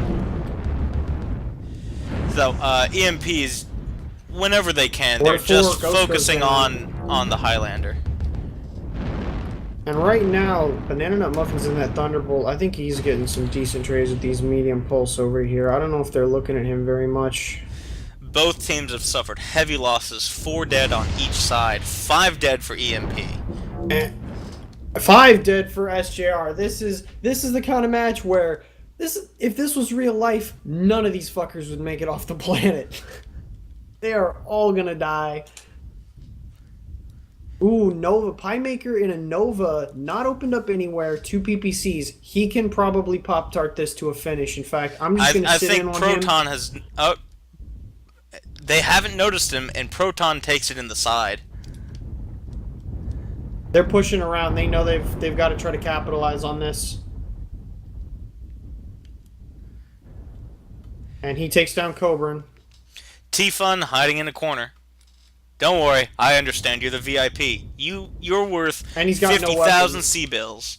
So, EMPs, whenever they can, they're just focusing on the Highlander. And right now, Banana Nut Muffin's in that Thunderbolt. I think he's getting some decent trades with these medium pulse over here. I don't know if they're looking at him very much. Both teams have suffered heavy losses, 4 dead on each side, 5 dead for EMP. And 5 dead for SJR. This is the kind of match where if this was real life, none of these fuckers would make it off the planet. They are all gonna die. Ooh, Nova. Piemaker in a Nova, not opened up anywhere, 2 PPCs. He can probably Pop-Tart this to a finish. In fact, I'm just going to sit in on him. I think Proton has... Oh, they haven't noticed him, and Proton takes it in the side. They're pushing around. They know they've got to try to capitalize on this. And he takes down Cobran. T-Fun hiding in a corner. Don't worry, I understand. You're the VIP. You're worth 50,000 C-bills.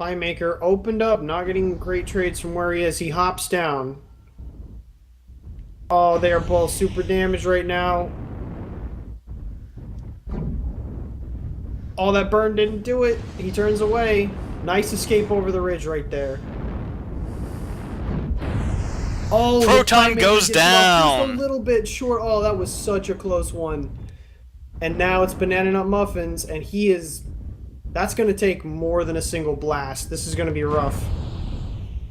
Piemaker opened up, not getting great trades from where he is. He hops down. Oh, they are both super damaged right now. Oh, that burn didn't do it. He turns away. Nice escape over the ridge right there. Oh, Proton goes down. Just a little bit short. Oh, that was such a close one. And now it's Banana Nut Muffins, and he is... That's going to take more than a single blast. This is going to be rough.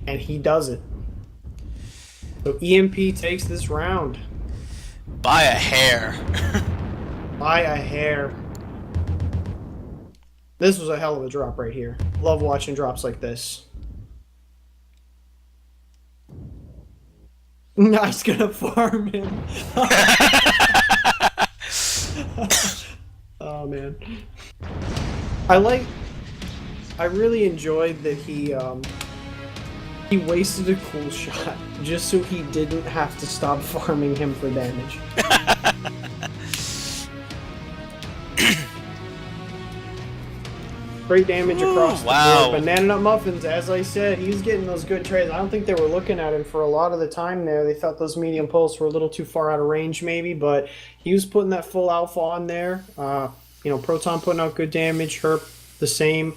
And he does it. So EMP takes this round. By a hair. By a hair. This was a hell of a drop right here. Love watching drops like this. Nice, gonna farm him. Oh man, I really enjoyed that he wasted a cool shot just so he didn't have to stop farming him for damage. Great damage across the board. Banana Nut Muffins, as I said, he was getting those good trades. I don't think they were looking at him for a lot of the time there. They thought those medium pulse were a little too far out of range maybe, but he was putting that full alpha on there. Proton putting out good damage, Herp the same.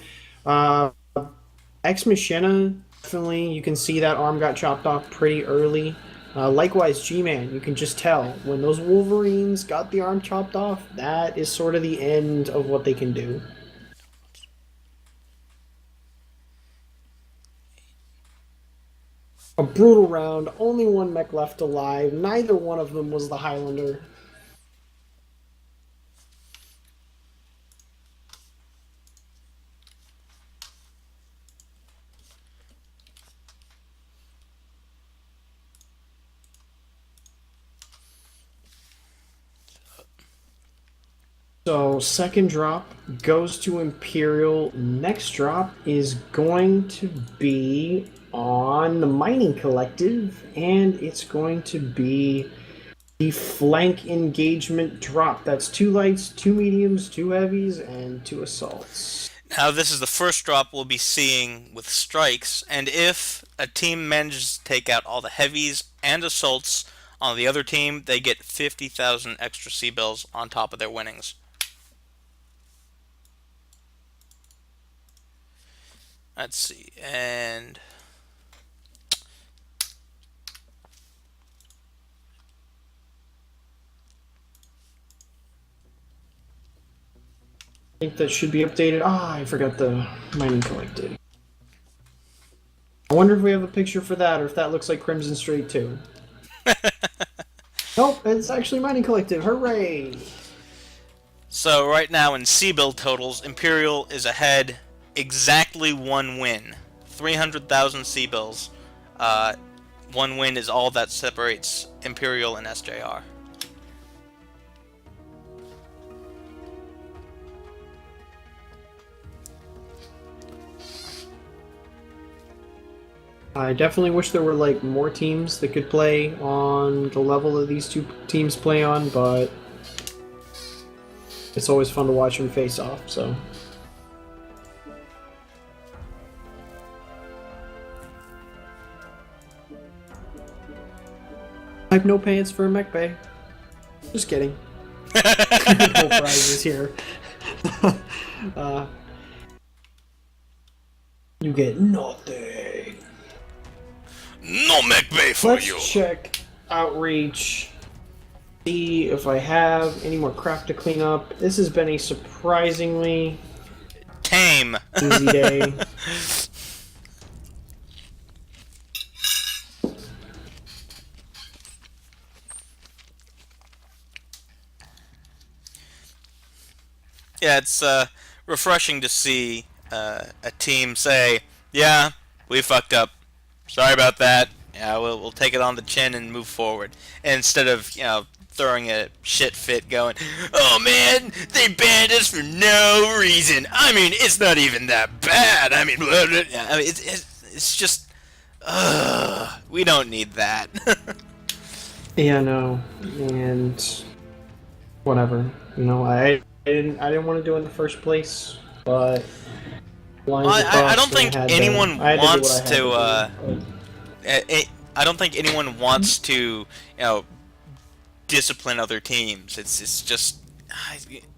Ex Machina, definitely, you can see that arm got chopped off pretty early. Likewise, G-Man, you can just tell. When those Wolverines got the arm chopped off, that is sort of the end of what they can do. A brutal round, only one mech left alive. Neither one of them was the Highlander. So, second drop goes to Empyreal. Next drop is going to be on the Mining Collective, and it's going to be the Flank Engagement drop. That's 2 lights, 2 mediums, 2 heavies, and 2 assaults. Now, this is the first drop we'll be seeing with strikes, and if a team manages to take out all the heavies and assaults on the other team, they get 50,000 extra C-bills on top of their winnings. Let's see, and I think that should be updated. Ah, I forgot the mining collected. I wonder if we have a picture for that, or if that looks like Crimson Strait too. Nope, it's actually mining collective. Hooray! so right now in C-bill totals, Empyreal is ahead exactly one win. 300,000 C-bills. One win is all that separates Empyreal and SJR. I definitely wish there were like more teams that could play on the level that these two teams play on, but it's always fun to watch them face off, so. I have no pants for a mech bay. Just kidding. No prizes here. You get nothing. No mech bay for Let's you! check Outreach. See if I have any more crap to clean up. This has been a surprisingly Tame. easy day. Yeah, it's refreshing to see a team say, "Yeah, we fucked up. Sorry about that. Yeah, we'll take it on the chin and move forward." Instead of throwing a shit fit, going, "Oh man, they banned us for no reason. I mean, it's not even that bad. I mean, blah, blah." I mean it's just, we don't need that." Yeah, no, and whatever. I didn't want to do it in the first place, but I don't think anyone wants to. do, I don't think anyone wants to, discipline other teams. It's just.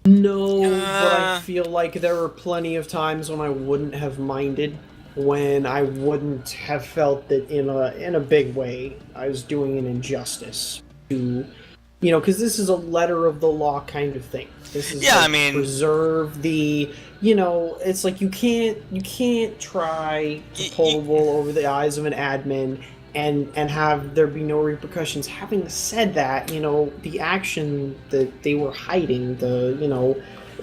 No, but I feel like there were plenty of times when I wouldn't have minded, when I wouldn't have felt that in a big way I was doing an injustice to, because this is a letter of the law kind of thing. This is I mean, preserve the, it's like you can't try to pull the wool over the eyes of an admin and have there be no repercussions. Having said that, the action that they were hiding,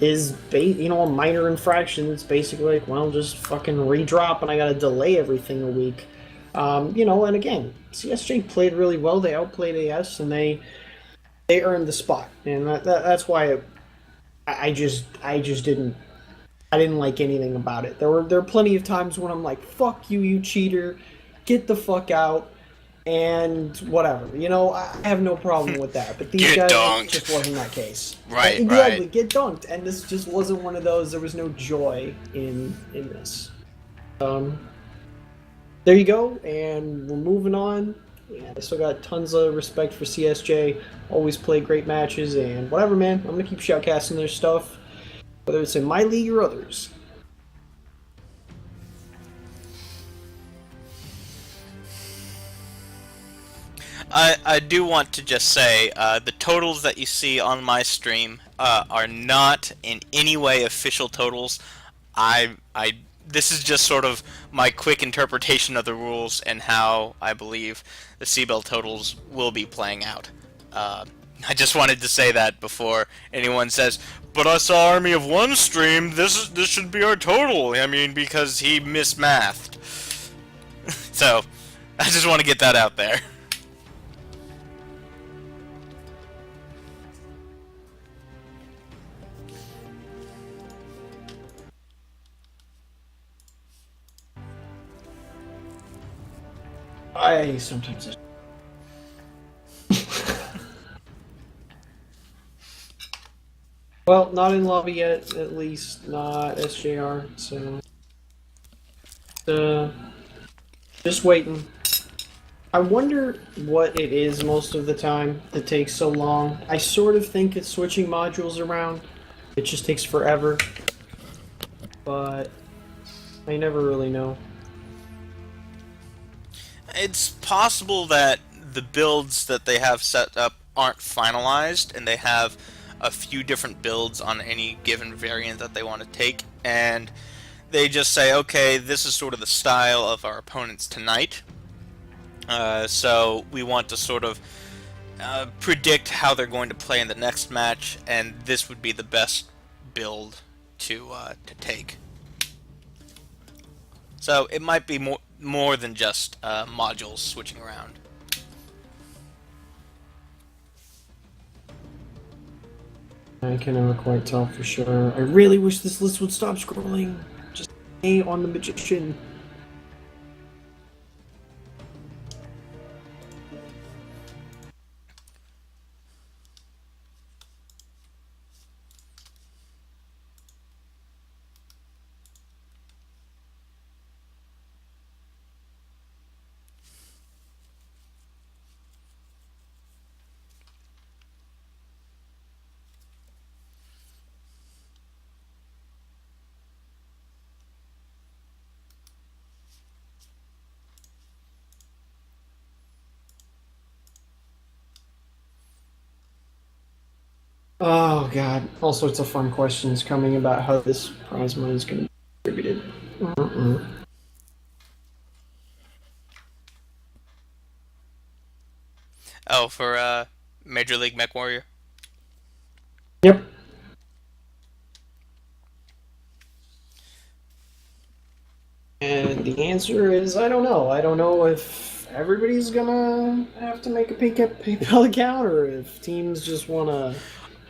is a minor infraction. It's basically like, well, just fucking redrop and I gotta delay everything a week. And again, CSJ played really well. They outplayed AS and they earned the spot, and that's why I didn't like anything about it. There are plenty of times when I'm like, fuck you, you cheater, get the fuck out, and whatever. I have no problem with that. But these Get guys dunked. just wasn't that case. Right, exactly, right. get dunked, and this just wasn't one of those. There was no joy in this. There you go, and we're moving on. Yeah, I still got tons of respect for CSJ. Always play great matches, and whatever, man. I'm gonna keep shoutcasting their stuff, whether it's in my league or others. I do want to just say the totals that you see on my stream are not in any way official totals. This is just sort of my quick interpretation of the rules and how I believe the C-Bell totals will be playing out. I just wanted to say that before anyone says, "But I saw Army of One stream. This should be our total." I mean, because he mismathed. So, I just want to get that out there. I sometimes. Well, not in lobby yet, at least not SJR, so just waiting. I wonder what it is most of the time that takes so long. I sort of think it's switching modules around. It just takes forever. But I never really know. It's possible that the builds that they have set up aren't finalized, and they have a few different builds on any given variant that they want to take, and they just say, okay, this is sort of the style of our opponents tonight, so we want to sort of predict how they're going to play in the next match, and this would be the best build to take. So it might be more than just modules switching around. I can never quite tell for sure. I really wish this list would stop scrolling. Just stay on the magician. Oh god, all sorts of fun questions coming about how this prize money is going to be distributed. Oh, for Major League Mech Warrior? Yep. And the answer is, I don't know. I don't know if everybody's gonna have to make a PayPal account, or if teams just wanna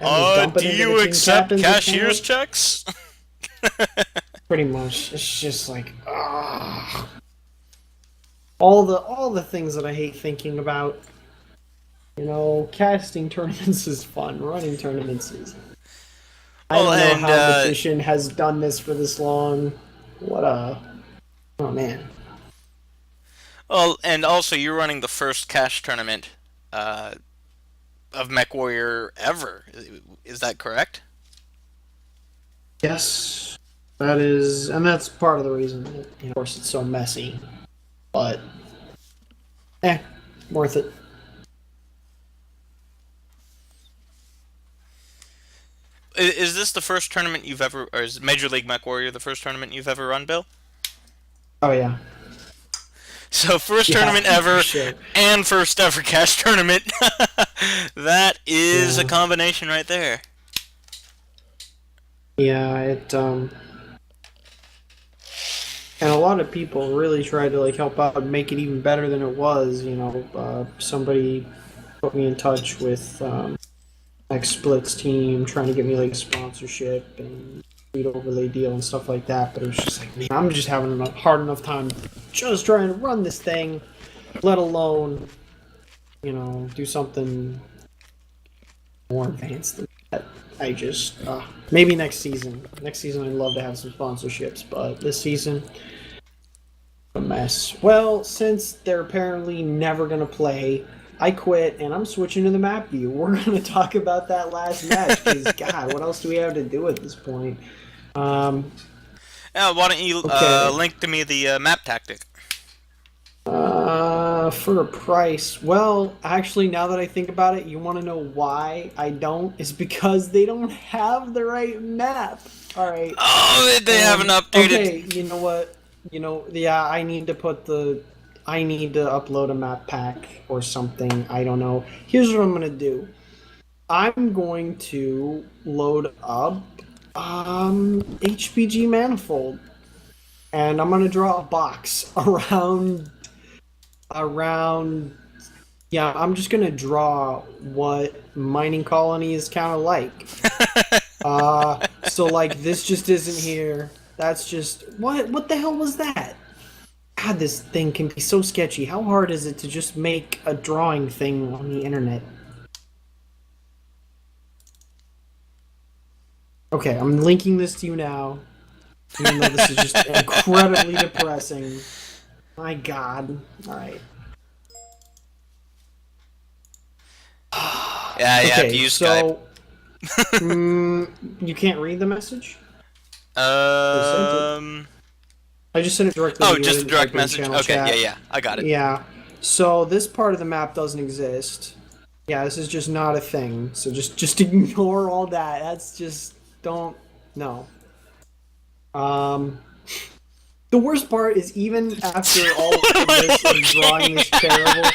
dump it Do into you the team accept captain's cashier's account. checks? Pretty much, it's just like all the things that I hate thinking about. You know, casting tournaments is fun. Running tournaments is. I don't know how Magician has done this for this long. What a. Oh man. Well, and also you're running the first cash tournament of Mech Warrior ever. Is that correct? Yes, that is, and that's part of the reason. That, of course, it's so messy, but worth it. Is this the first tournament you've ever, or is Major League Mech Warrior the first tournament you've ever run, Bill? Oh yeah. So first tournament ever, sure. and first ever cash tournament. That is a combination right there. Yeah, it and a lot of people really tried to like help out and make it even better than it was. You know, somebody put me in touch with like Split's team, trying to get me like a sponsorship and sweet overlay deal and stuff like that. But it was just like, man, I'm just having a hard enough time just trying to run this thing, let alone, you know, do something more advanced than that. I just maybe next season. Next season, I'd love to have some sponsorships, but this season, a mess. Well, since they're apparently never gonna play, I quit and I'm switching to the map view. We're gonna talk about that last match because God, what else do we have to do at this point? Why don't you link to me the map tactic? For a price. Well, actually, now that I think about it, you want to know why I don't? It's because they don't have the right map. All right. Oh, they haven't updated. Okay, you know what? Yeah, I need to upload a map pack or something. I don't know. Here's what I'm gonna do. I'm going to load up HPG Manifold, and I'm gonna draw a box around. Yeah, I'm just gonna draw what mining colony is kind of like. So like this just isn't here. That's just what the hell was that? God, this thing can be so sketchy. How hard is it to just make a drawing thing on the internet? Okay, I'm linking this to you now, even though this is just incredibly depressing. My God. All right. Yeah, you have to Okay, use Skype. so you can't read the message. I sent it. Um. I just sent it directly to Oh, you. I just a didn't direct type it in message. channel Okay, yeah, chat. yeah, I got it. Yeah. So this part of the map doesn't exist. Yeah, this is just not a thing. So just ignore all that. That's just don't no. Um the worst part is even after all of this and drawing this terrible,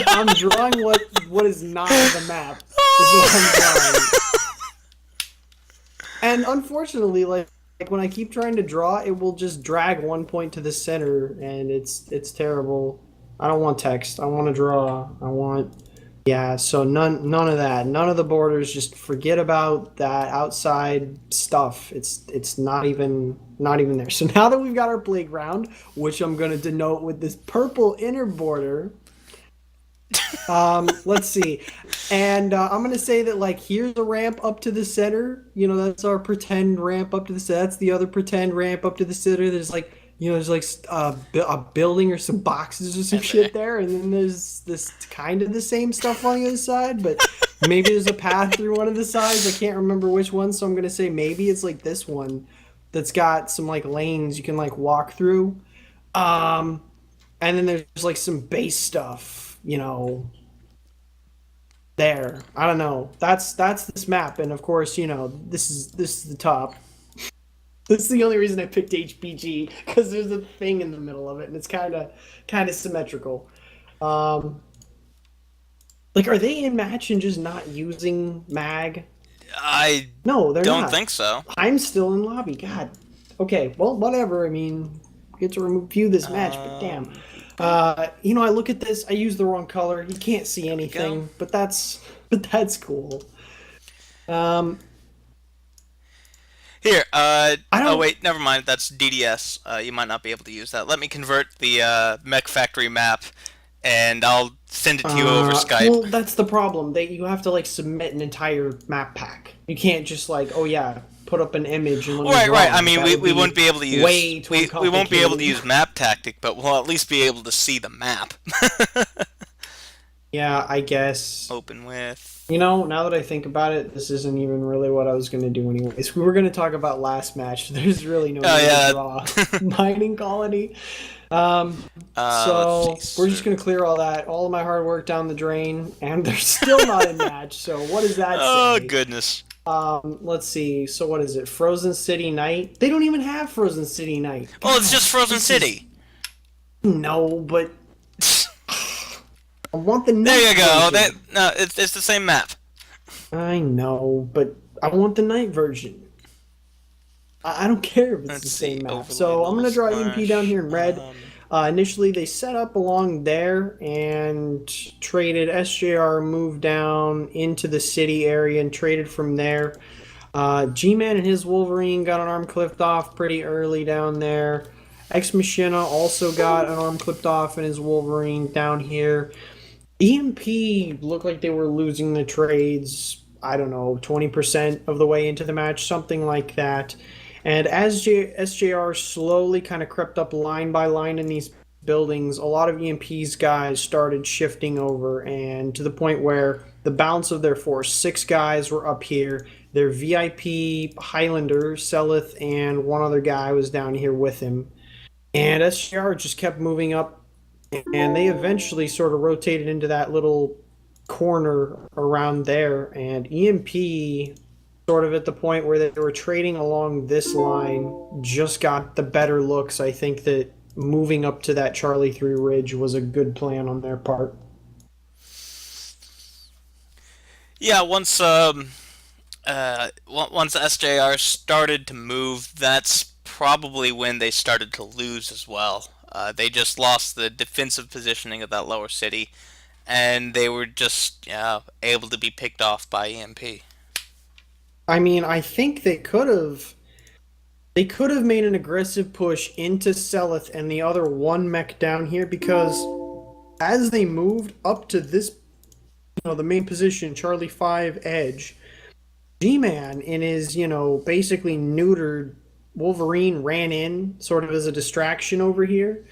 I'm drawing what is not the map. Is what I'm drawing. And unfortunately, like when I keep trying to draw, it will just drag one point to the center, and it's terrible. I don't want text. I want to draw. I want yeah. So none of that. None of the borders. Just forget about that outside stuff. It's not even there. So now that we've got our playground, which I'm gonna denote with this purple inner border. Let's see. And I'm gonna say that like here's a ramp up to the center. You know, that's our pretend ramp up to the center. That's the other pretend ramp up to the center. There's like there's like a building or some boxes or some shit there, and then there's this kind of the same stuff on the other side, but maybe there's a path through one of the sides. I can't remember which one, so I'm gonna say maybe it's like this one that's got some like lanes you can like walk through. Um, and then there's like some base stuff, there. I don't know. That's this map, and of course, this is the top. This is the only reason I picked HPG because there's a thing in the middle of it, and it's kind of symmetrical. Um, like, are they in match and just not using mag? I No, they're don't not. think so. I'm still in lobby. God. Okay. Well, whatever. I mean, get to review this match, but damn. I look at this. I use the wrong color. You can't see anything, but that's cool. Um, Here, I oh don't. wait, never mind. That's DDS. You might not be able to use that. Let me convert the Mech Factory map, and I'll send it to you over Skype. Well, that's the problem. You have to like submit an entire map pack. You can't just like, oh yeah, put up an image and let me Right, draw right. I it. mean, That we, would we be won't be able to use way too we won't be able to complicated. use Map Tactic, but we'll at least be able to see the map. Yeah, I guess. Open with. Now that I think about it, this isn't even really what I was going to do anyways. We were going to talk about last match. There's really no Oh need yeah. to draw mining colony. So Let's see, we're just going to clear all that, all of my hard work down the drain, and they're still not in match. So what does that Oh say? goodness. Let's see. So what is it? Frozen City Night? They don't even have Frozen City Night. Well, it's God, just Frozen this City. No, but I want the night There you go. version. No, it's the same map. I know, but I want the night version. I don't care if it's Let's the see. same map. Overlay So I'm gonna draw little EMP down here in red. splash. Initially, they set up along there and traded. SJR moved down into the city area and traded from there. G-Man and his Wolverine got an arm clipped off pretty early down there. Ex Machina also got an arm clipped off in his Wolverine down here. EMP looked like they were losing the trades, I don't know, 20% of the way into the match, something like that. And as SJR slowly kind of crept up line by line in these buildings, a lot of EMP's guys started shifting over, and to the point where the balance of their force, 6 guys were up here. Their VIP Highlander, Selith, and one other guy was down here with him. And SJR just kept moving up, and they eventually sort of rotated into that little corner around there. And EMP, sort of at the point where they were trading along this line, just got the better looks. I think that moving up to that Charlie 3 ridge was a good plan on their part. Yeah, once once SJR started to move, that's probably when they started to lose as well. They just lost the defensive positioning of that lower city, and they were just able to be picked off by EMP. I mean, I think they could have made an aggressive push into Selith and the other one mech down here, because as they moved up to this, the main position, Charlie 5 edge, G-Man in his, basically neutered Wolverine ran in sort of as a distraction over here.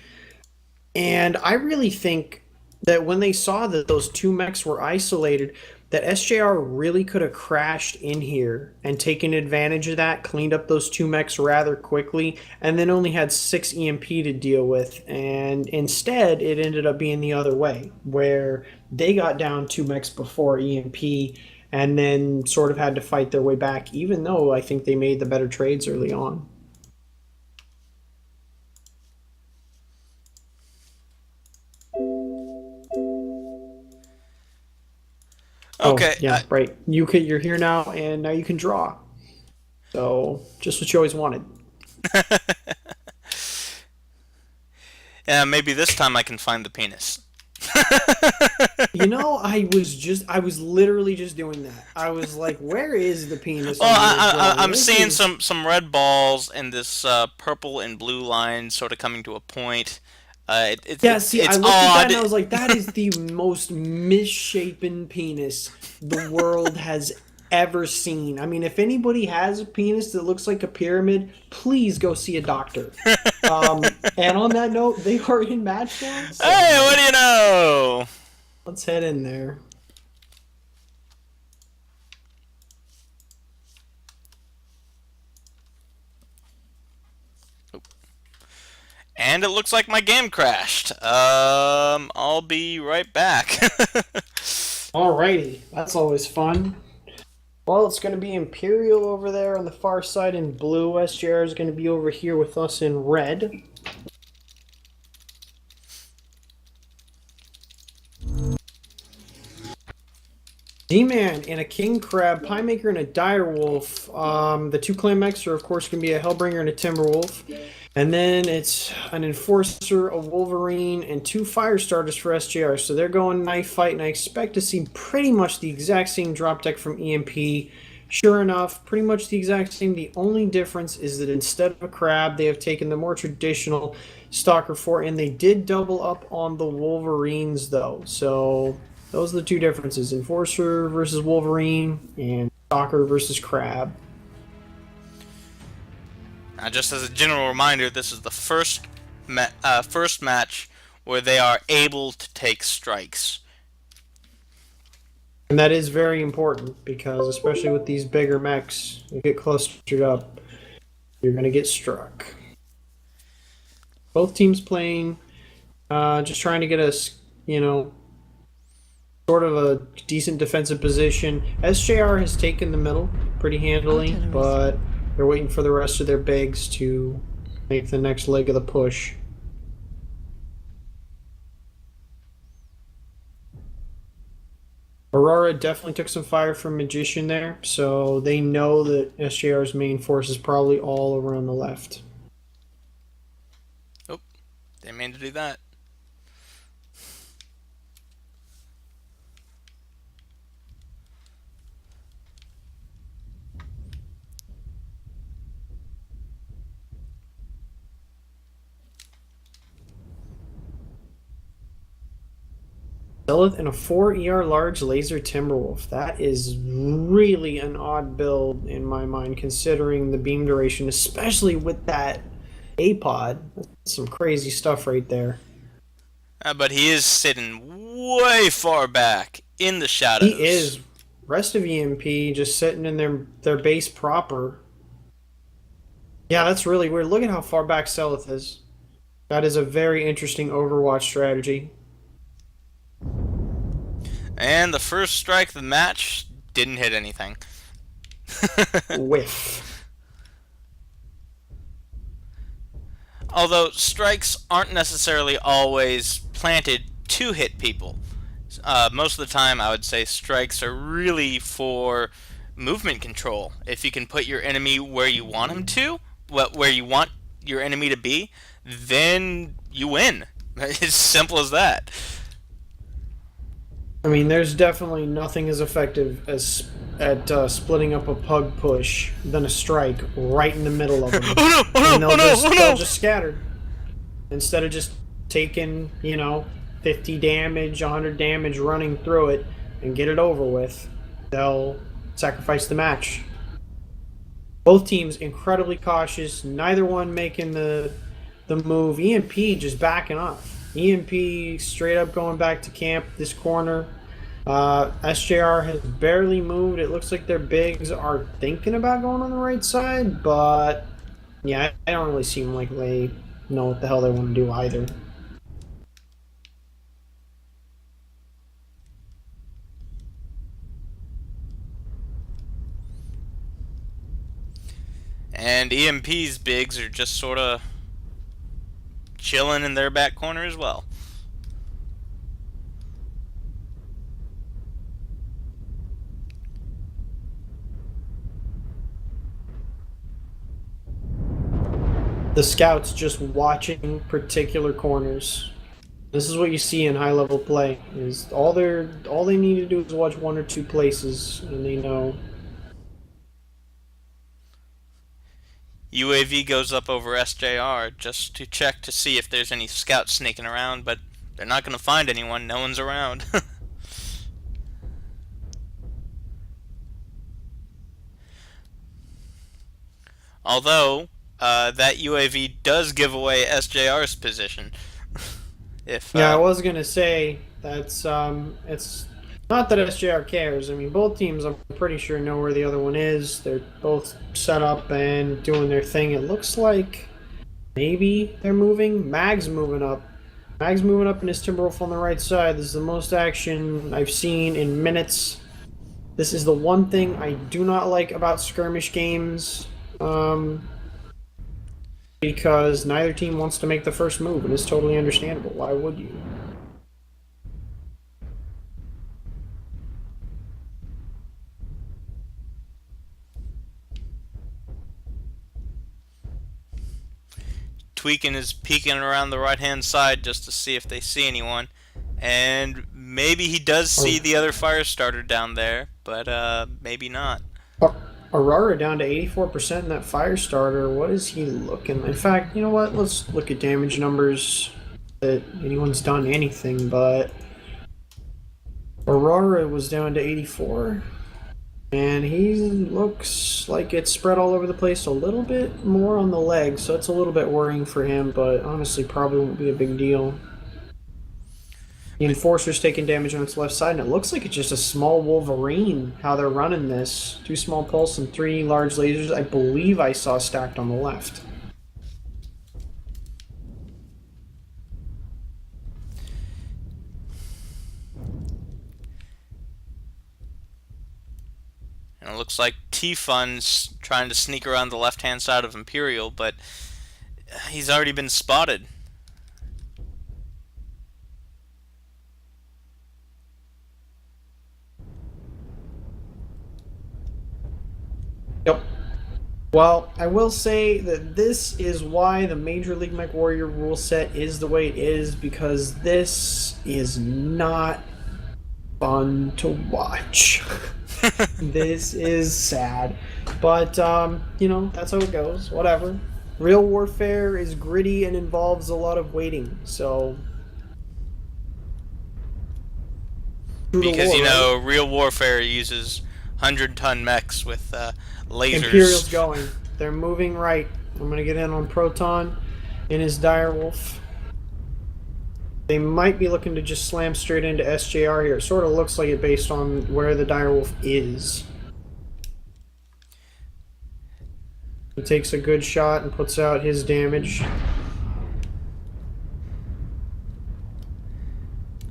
And I really think that when they saw that those two mechs were isolated, that SJR really could have crashed in here and taken advantage of that, cleaned up those two mechs rather quickly, and then only had 6 EMP to deal with. And instead, it ended up being the other way, where they got down 2 mechs before EMP and then sort of had to fight their way back, even though I think they made the better trades early on. Okay. Oh, yeah, right. You're here now, and now you can draw. So, just what you always wanted. Yeah, maybe this time I can find the penis. I was literally just doing that. I was like, where is the penis? Well, on this drawing? I'm This seeing is- some red balls and this purple and blue line sort of coming to a point. Yeah, see, it's I looked at that odd. and I was like, that is the most misshapen penis the world has ever seen. I mean, if anybody has a penis that looks like a pyramid, please go see a doctor. And on that note, they are in match now. So Hey, what do you know? let's head in there. And it looks like my game crashed. I'll be right back. Alrighty, that's always fun. Well, it's going to be Empyreal over there on the far side in blue. SJR is going to be over here with us in red. D-Man and a King Crab, Pie Maker and a Direwolf. The two clan mechs are, of course, going to be a Hellbringer and a Timberwolf. And then it's an Enforcer, a Wolverine, and 2 Firestarters for SJR. So they're going knife fight, and I expect to see pretty much the exact same drop deck from EMP. Sure enough, pretty much the exact same. The only difference is that instead of a crab, they have taken the more traditional Stalker 4, and they did double up on the Wolverines, though. So those are the two differences. Enforcer versus Wolverine, and Stalker versus Crab. Now, just as a general reminder, this is the first match where they are able to take strikes. And that is very important, because especially with these bigger mechs, you get clustered up, you're going to get struck. Both teams playing, just trying to get us, sort of a decent defensive position. SJR has taken the middle pretty handily, but they're waiting for the rest of their bigs to make the next leg of the push. Aurora definitely took some fire from Magician there, so they know that SJR's main force is probably all around the left. Oh, didn't mean to do that. Zelith and a 4 ER large laser Timberwolf. That is really an odd build in my mind, considering the beam duration, especially with that A-pod. That's some crazy stuff right there. But he is sitting way far back in the shadows. He is. Rest of EMP just sitting in their base proper. Yeah, that's really weird. Look at how far back Zelith is. That is a very interesting Overwatch strategy. And the first strike of the match didn't hit anything. Whiff. Although strikes aren't necessarily always planted to hit people. Most of the time, I would say strikes are really for movement control. If you can put your enemy where you want him to, where you want your enemy to be, then you win. It's simple as that. I mean, there's definitely nothing as effective as at splitting up a pug push than a strike right in the middle of them. Oh no! Oh And no! they'll Oh no! just, Oh they'll no! just scatter. Instead of just taking, 50 damage, 100 damage running through it and get it over with, they'll sacrifice the match. Both teams incredibly cautious. Neither one making the move. EMP just backing up. EMP straight up going back to camp this corner. SJR has barely moved. It looks like their bigs are thinking about going on the right side, but yeah, I don't really seem like they know what the hell they want to do either. And EMP's bigs are just sort of chilling in their back corner as well. The scouts just watching particular corners. This is what you see in high level play. Is all they need to do is watch one or two places, and they know. UAV goes up over SJR just to check to see if there's any scouts sneaking around, but they're not going to find anyone. No one's around. Although that UAV does give away SJR's position. Yeah, I was gonna say that's it's not that SJR cares. I mean, both teams, I'm pretty sure, know where the other one is. They're both set up and doing their thing. It looks like maybe they're moving. Mag's moving up. Mag's moving up in his Timberwolf on the right side. This is the most action I've seen in minutes. This is the one thing I do not like about skirmish games. Because neither team wants to make the first move, and it's totally understandable. Why would you? Tweaking is peeking around the right-hand side just to see if they see anyone. And maybe he does see the other fire starter down there, but maybe not. Aurora down to 84% in that fire starter. What is he looking? In fact, you know what? Let's look at damage numbers. That anyone's done anything, but Aurora was down to 84. And he looks like it's spread all over the place, a little bit more on the legs, so it's a little bit worrying for him, but honestly probably won't be a big deal. The Enforcer's taking damage on its left side, and it looks like it's just a small Wolverine, how they're running this. 2 small pulse and 3 large lasers, I believe I saw stacked on the left. And it looks like T-Fun's trying to sneak around the left-hand side of Empyreal, but he's already been spotted. Yep. Well, I will say that this is why the Major League Mech Warrior rule set is the way it is, because this is not fun to watch. This is sad. But, you know, that's how it goes. Whatever. Real warfare is gritty and involves a lot of waiting, so... Because, you know, real warfare uses 100-ton mechs with lasers. Imperial's going. They're moving right. I'm going to get in on Proton in his Direwolf. They might be looking to just slam straight into SJR here. It sort of looks like it based on where the Direwolf is. He takes a good shot and puts out his damage.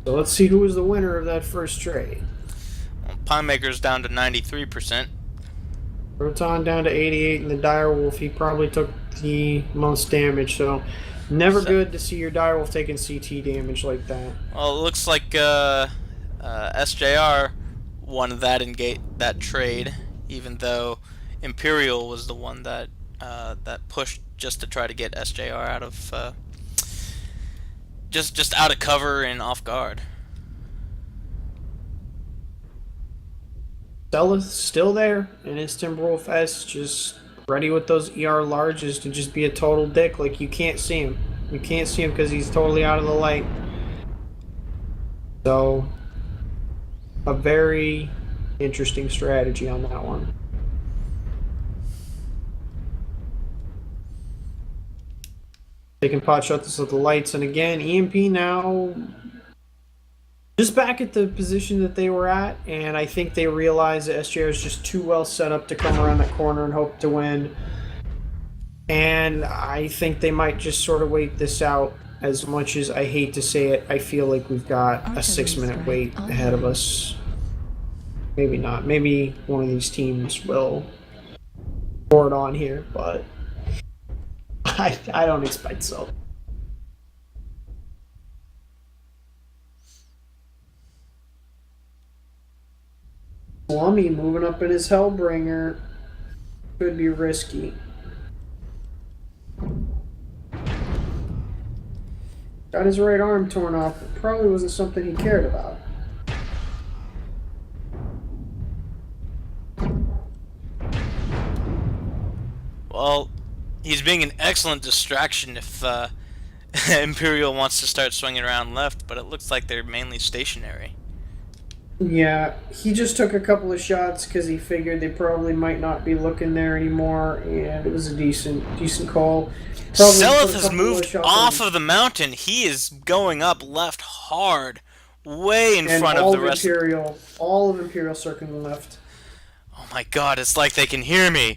So let's see who was the winner of that first trade. Well, Pinemaker's down to 93%. Proton down to 88, and the Direwolf, he probably took the most damage, so never good to see your Direwolf taking CT damage like that. Well, it looks like SJR won that trade, even though Empyreal was the one that pushed just to try to get SJR out of just out of cover and off guard. Stella's still there, and his Timberwolf S just ready with those ER larges to just be a total dick. Like, you can't see him. You can't see him because he's totally out of the light. So, a very interesting strategy on that one. They can pot shot this with the lights, and again, EMP now just back at the position that they were at, and I think they realize that SJR is just too well set up to come around that corner and hope to win. And I think they might just sort of wait this out. As much as I hate to say it, I feel like we've got a 6-minute wait ahead of us. Maybe not. Maybe one of these teams will board on here, but I don't expect so. Slummy moving up in his Hellbringer could be risky. Got his right arm torn off. It probably wasn't something he cared about. Well, he's being an excellent distraction if Empyreal wants to start swinging around left, but it looks like they're mainly stationary. Yeah, he just took a couple of shots because he figured they probably might not be looking there anymore, and it was a decent call. Seleth has moved off of the mountain. He is going up left hard, way in front of the rest. All of Empyreal circling left. Oh my god, it's like they can hear me.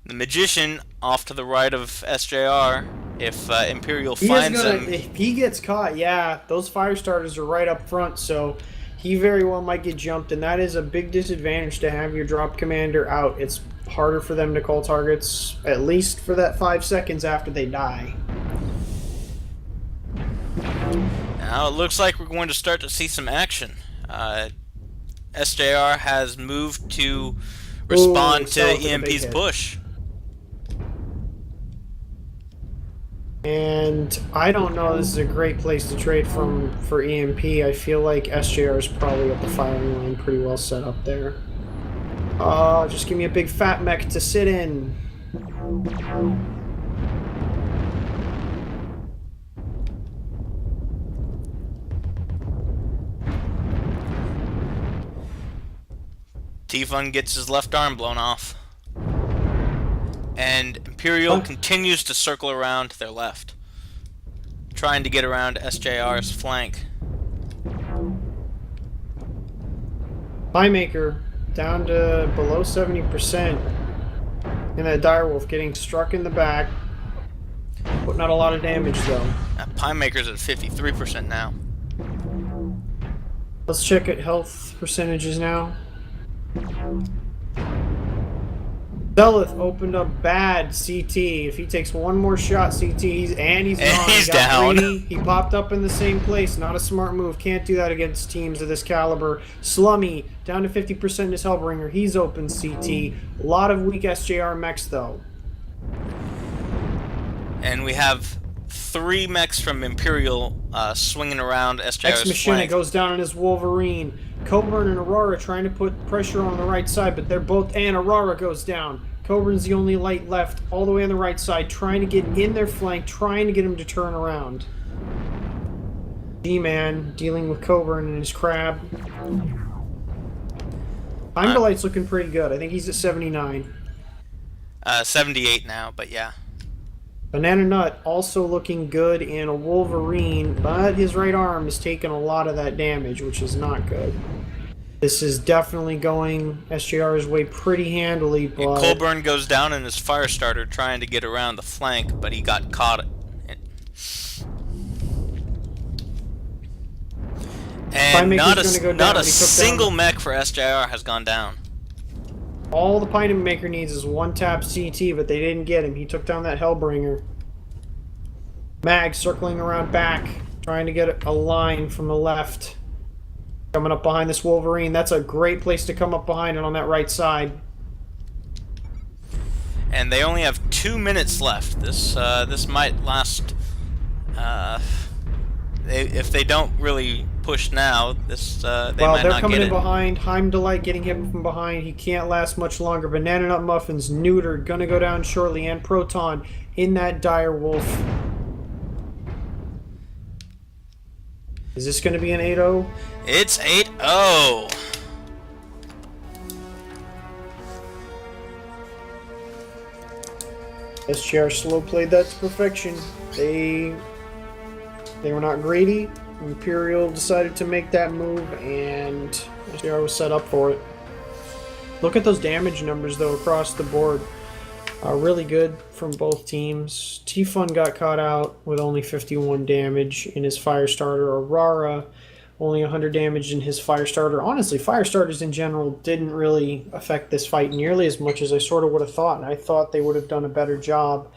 The Magician off to the right of SJR. If Empyreal finds him... If he gets caught, yeah, those fire starters are right up front, so he very well might get jumped, and that is a big disadvantage to have your drop commander out. It's harder for them to call targets, at least for that 5 seconds after they die. Now it looks like we're going to start to see some action. SJR has moved to respond to EMP's push. And I don't know this is a great place to trade for EMP. I feel like SJR is probably at the firing line pretty well set up there. Just give me a big fat mech to sit in. T-Fun gets his left arm blown off. And Empyreal continues to circle around to their left, trying to get around SJR's flank. Playmaker down to below 70%. And that Direwolf getting struck in the back. Putting out a lot of damage though. Playmaker's at 53% now. Let's check at health percentages now. Seleth opened up bad CT. If he takes one more shot, CT, he's gone. He's down. He popped up in the same place. Not a smart move. Can't do that against teams of this caliber. Slummy down to 50% in his Hellbringer. He's open CT. A lot of weak SJR mechs though. And we have 3 mechs from Empyreal swinging around SJR's Ex-Machina flank. goes down on his Wolverine. Coburn and Aurora trying to put pressure on the right side, but they're both... And Aurora goes down. Coburn's the only light left, all the way on the right side, trying to get in their flank, trying to get him to turn around. D-Man dealing with Coburn and his crab. Time to Light's looking pretty good. I think he's at 79. 78 now, but yeah. Banana Nut also looking good in a Wolverine, but his right arm is taking a lot of that damage, which is not good. This is definitely going SJR's way pretty handily, but... Colburn goes down in his fire starter trying to get around the flank, but he got caught. And not a single mech for SJR has gone down. All the Playmaker needs is one tap CT, but they didn't get him. He took down that Hellbringer. Mag circling around back, trying to get a line from the left. Coming up behind this Wolverine. That's a great place to come up behind it on that right side. And they only have 2 minutes left. This might last. If they don't really push now, they might not get it. Well, they're coming in behind. Heim Delight getting hit from behind. He can't last much longer. Banana Nut Muffins, neutered, gonna go down shortly, and Proton in that Dire Wolf. Is this going to be an 8-0? It's 8-0. SGR slow played that to perfection. They were not greedy. Empyreal decided to make that move, and SGR was set up for it. Look at those damage numbers, though, across the board. Really good from both teams. T-Fun got caught out with only 51 damage in his Firestarter. Aurora, only 100 damage in his Firestarter. Honestly, Firestarters in general didn't really affect this fight nearly as much as I sort of would have thought. And I thought they would have done a better job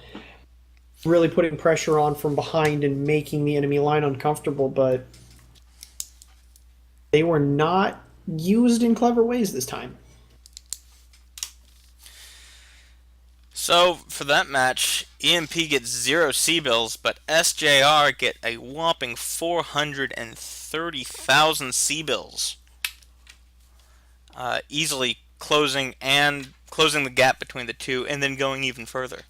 really putting pressure on from behind and making the enemy line uncomfortable, but they were not used in clever ways this time. So, for that match, EMP gets 0 C-bills, but SJR get a whopping 430,000 C-bills. Easily closing the gap between the two, and then going even further.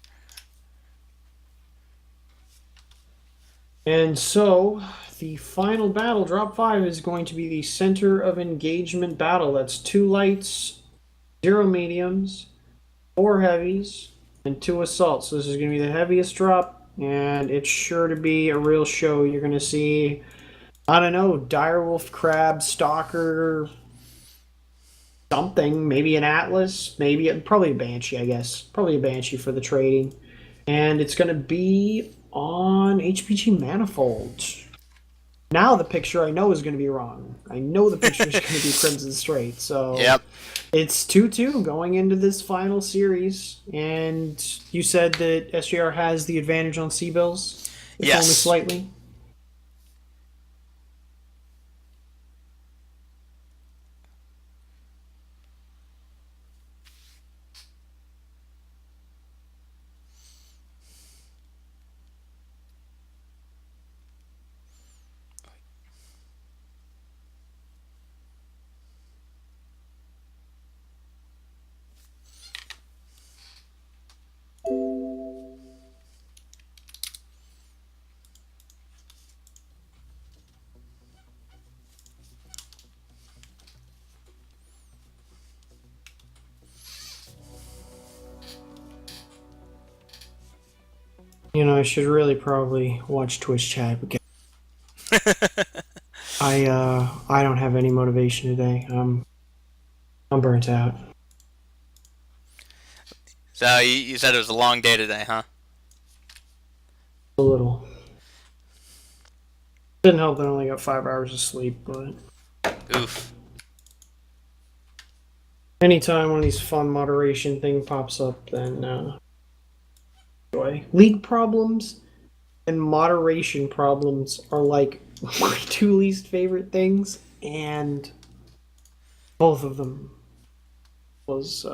And so, the final battle, Drop 5, is going to be the center of engagement battle. That's 2 lights, 0 mediums, 4 heavies, and 2 assaults. So this is going to be the heaviest drop, and it's sure to be a real show. You're going to see, I don't know, Direwolf, Crab, Stalker, something, maybe an Atlas, probably a Banshee, I guess. Probably a Banshee for the trading. And it's going to be on HPG Manifold. Now the picture I know is going to be wrong. I know the picture is going to be Crimson Straight. So Yep. It's 2-2 going into this final series. And you said that SJR has the advantage on C-bills? If Yes. only slightly? You know, I should really probably watch Twitch chat again. I don't have any motivation today. I'm burnt out. So, you said it was a long day today, huh? A little. Didn't help that I only got 5 hours of sleep, but Oof. anytime one of these fun moderation thing pops up, then enjoy. League problems and moderation problems are like my 2 least favorite things, and both of them was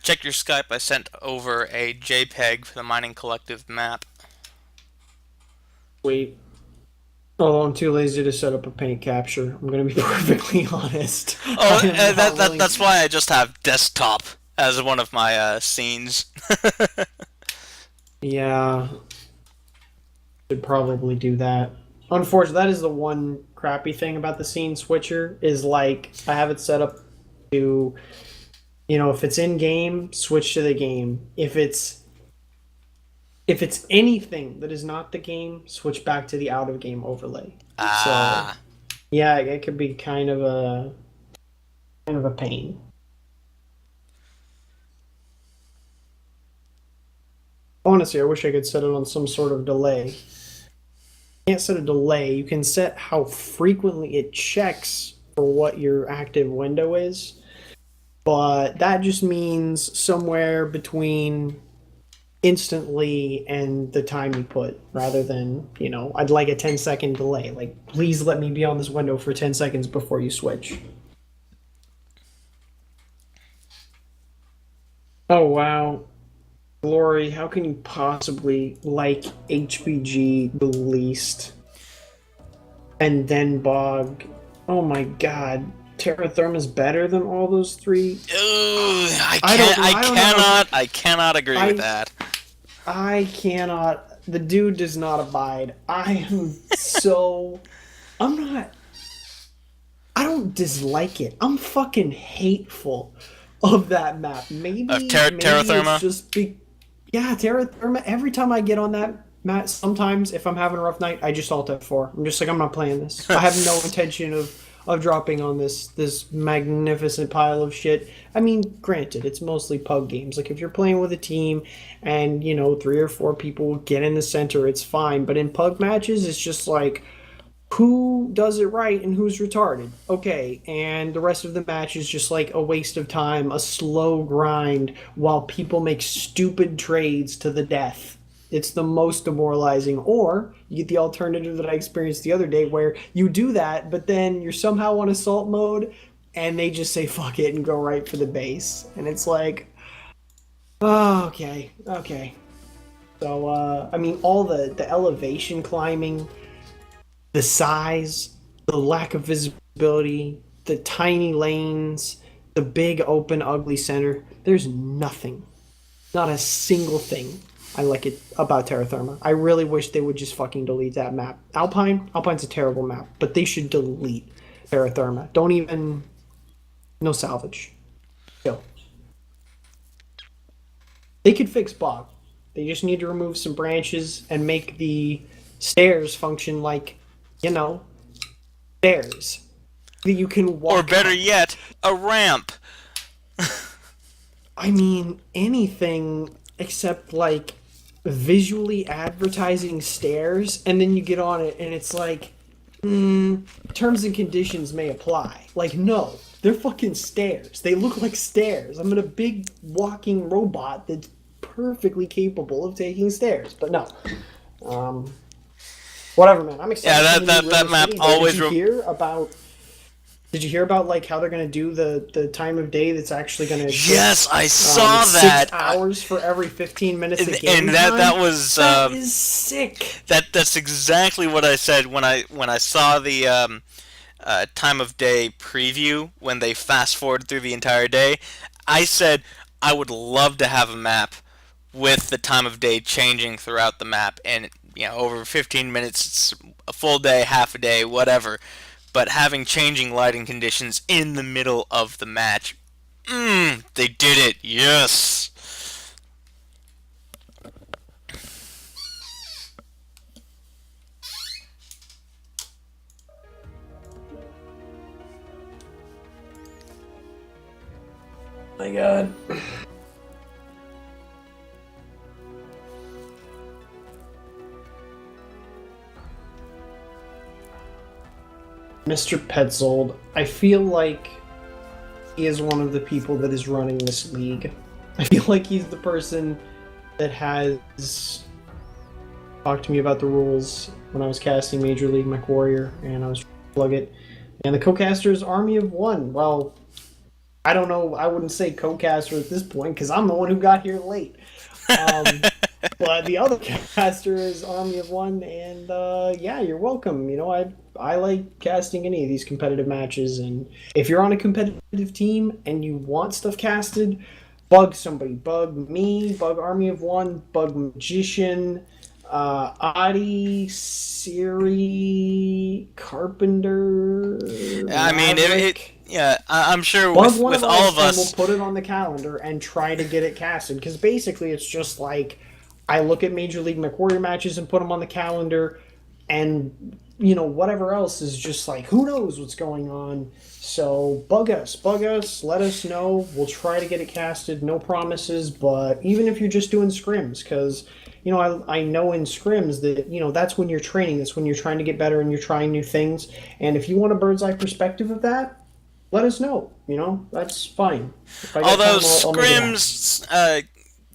Check your Skype. I sent over a JPEG for the Mining Collective map. sweet. Although I'm too lazy to set up a paint capture, I'm gonna be perfectly honest. Oh, I am not willing- that's why I just have desktop as one of my scenes. Yeah, should probably do that. Unfortunately, that is the one crappy thing about the scene switcher, is like I have it set up to, you know, if it's in game, switch to the game. If it's anything that is not the game, switch back to the out of game overlay. Ah. So yeah, it could be kind of a pain. Honestly, I wish I could set it on some sort of delay. You can't set a delay. You can set how frequently it checks for what your active window is, but that just means somewhere between instantly and the time you put, rather than, you know, I'd like a 10-second delay. Like, please let me be on this window for 10 seconds before you switch. Oh wow, Glory, how can you possibly like HBG the least? And then Bog. Oh my god. Terra Therma's better than all those three? Ugh, I I don't can't. know. I don't know how I cannot agree with I that. I cannot. The dude does not abide. I am so. I'm not. I don't dislike it. I'm fucking hateful of that map. Of Terra Maybe it's Therma. just be. Yeah, Terra Therma. Every time I get on that map, sometimes if I'm having a rough night, I just alt F4. I'm just like, I'm not playing this. I have no intention of dropping on this magnificent pile of shit. I mean, granted, it's mostly pug games. Like if you're playing with a team and three or four people get in the center, it's fine. But in pug matches, it's just like who does it right and who's retarded. Okay, and the rest of the match is just like a waste of time, a slow grind while people make stupid trades to the death. It's the most demoralizing. Or you get the alternative that I experienced the other day where you do that, but then you're somehow on assault mode and they just say fuck it and go right for the base. And it's like, oh, okay. So, I mean, all the elevation climbing, the size, the lack of visibility, the tiny lanes, the big open ugly center. There's nothing, not a single thing I like it about Terra Therma. I really wish they would just fucking delete that map. Alpine's a terrible map, but they should delete Terra Therma. Don't even no salvage. Kill. They could fix Bog. They just need to remove some branches and make the stairs function like, you know, stairs that you can walk. Or better up. yet, a ramp. I mean, anything except like visually advertising stairs, and then you get on it and it's like, terms and conditions may apply. Like, no, they're fucking stairs. They look like stairs. I'm in a big walking robot that's perfectly capable of taking stairs, but no. Whatever, man. I'm excited. Yeah, for the new that River map City. always. Did you hear about? Did you hear about like how they're gonna do the time of day that's actually gonna exist? Yes, I saw It's that. 6 hours for every 15 minutes of game And that time. was That is sick. that's exactly what I said when I saw the time of day preview when they fast forward through the entire day. I said I would love to have a map with the time of day changing throughout the map, and over 15 minutes, it's a full day, half a day, whatever. But having changing lighting conditions in the middle of the match, they did it. Yes. My God. Mr. Petzold, I feel like he is one of the people that is running this league. I feel like he's the person that has talked to me about the rules when I was casting Major League MechWarrior and I was trying to plug it. And the co-caster is Army of One. Well, I don't know. I wouldn't say co-caster at this point because I'm the one who got here late. But the other caster is Army of One, and yeah, you're welcome. I like casting any of these competitive matches, and if you're on a competitive team and you want stuff casted, bug somebody. Bug me, bug Army of One, bug Magician, Adi, Siri, Carpenter. I mean, I'm sure Bug with one of all of us, and us. we'll put it on the calendar and try to get it casted. Because basically, it's just like I look at Major League MechWarrior matches and put them on the calendar, and whatever else is just like who knows what's going on. So bug us, let us know. We'll try to get it casted. No promises, but even if you're just doing scrims, because I know in scrims that that's when you're training. That's when you're trying to get better and you're trying new things. And if you want a bird's eye perspective of that, let us know. That's fine. Although scrims,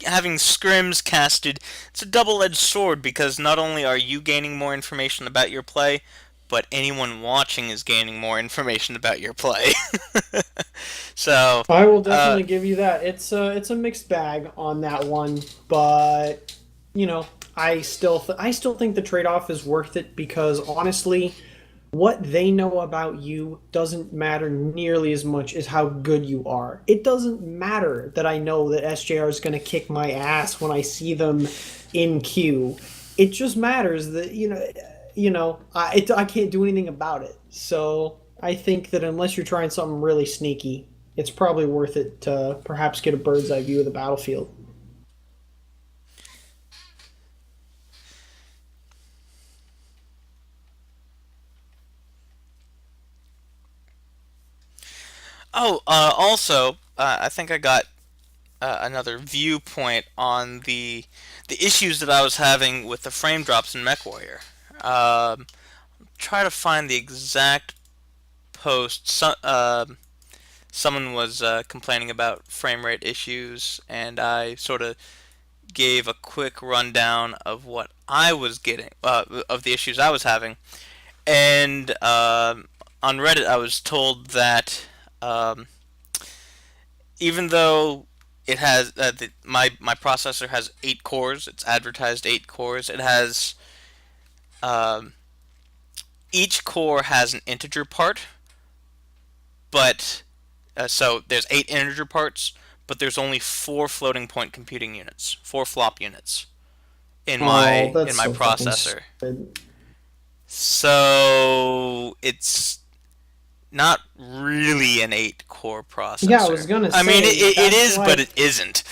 having scrims casted, it's a double-edged sword because not only are you gaining more information about your play, but anyone watching is gaining more information about your play. So, I will uh, definitely give you that. It's a mixed bag on that one, but you know, I still think the trade-off is worth it because honestly, what they know about you doesn't matter nearly as much as how good you are. It doesn't matter that I know that SJR is going to kick my ass when I see them in queue. It just matters that I can't do anything about it. So I think that unless you're trying something really sneaky, it's probably worth it to perhaps get a bird's eye view of the battlefield. also, I think I got another viewpoint on the issues that I was having with the frame drops in MechWarrior. Try to find the exact post. Someone was complaining about frame rate issues, and I sort of gave a quick rundown of what I was getting, of the issues I was having. And on Reddit, I was told that um, even though it has my processor has 8 cores, it's advertised 8 cores. It has um, each core has an integer part, but so there's 8 integer parts, but there's only 4 floating point computing units, 4 flop units in Oh, my that's so fucking processor. stupid. So it's not really an 8 core Yeah, I was processor. gonna I mean, say it that's is, but like it isn't.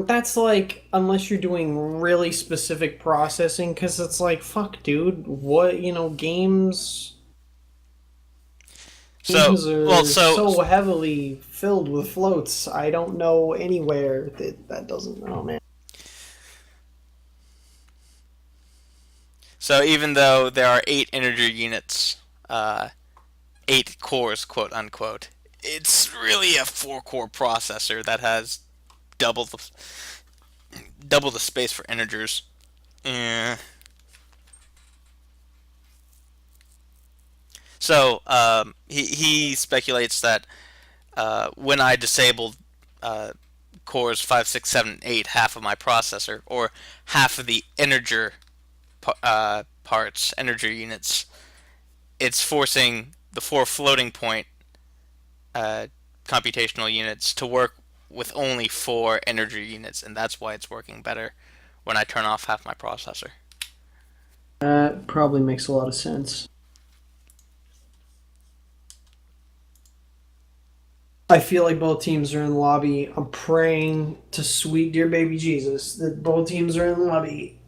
that's like unless you're doing really specific processing, because it's like fuck, dude. What So, games well, are so so heavily filled with floats. I don't know anywhere that doesn't. Oh man. so even though there are 8 integer units, 8 cores, quote unquote, it's really a 4 core processor that has double the space for integers. Yeah. So he speculates that when I disabled uh, cores 5, 6, 7, 8, half of my processor, or half of the integer parts, integer units, it's forcing the 4 floating point uh, computational units to work with only 4 integer units, and that's why it's working better when I turn off half my processor. That probably makes a lot of sense. I feel like both teams are in the lobby. I'm praying to sweet dear baby Jesus that both teams are in the lobby.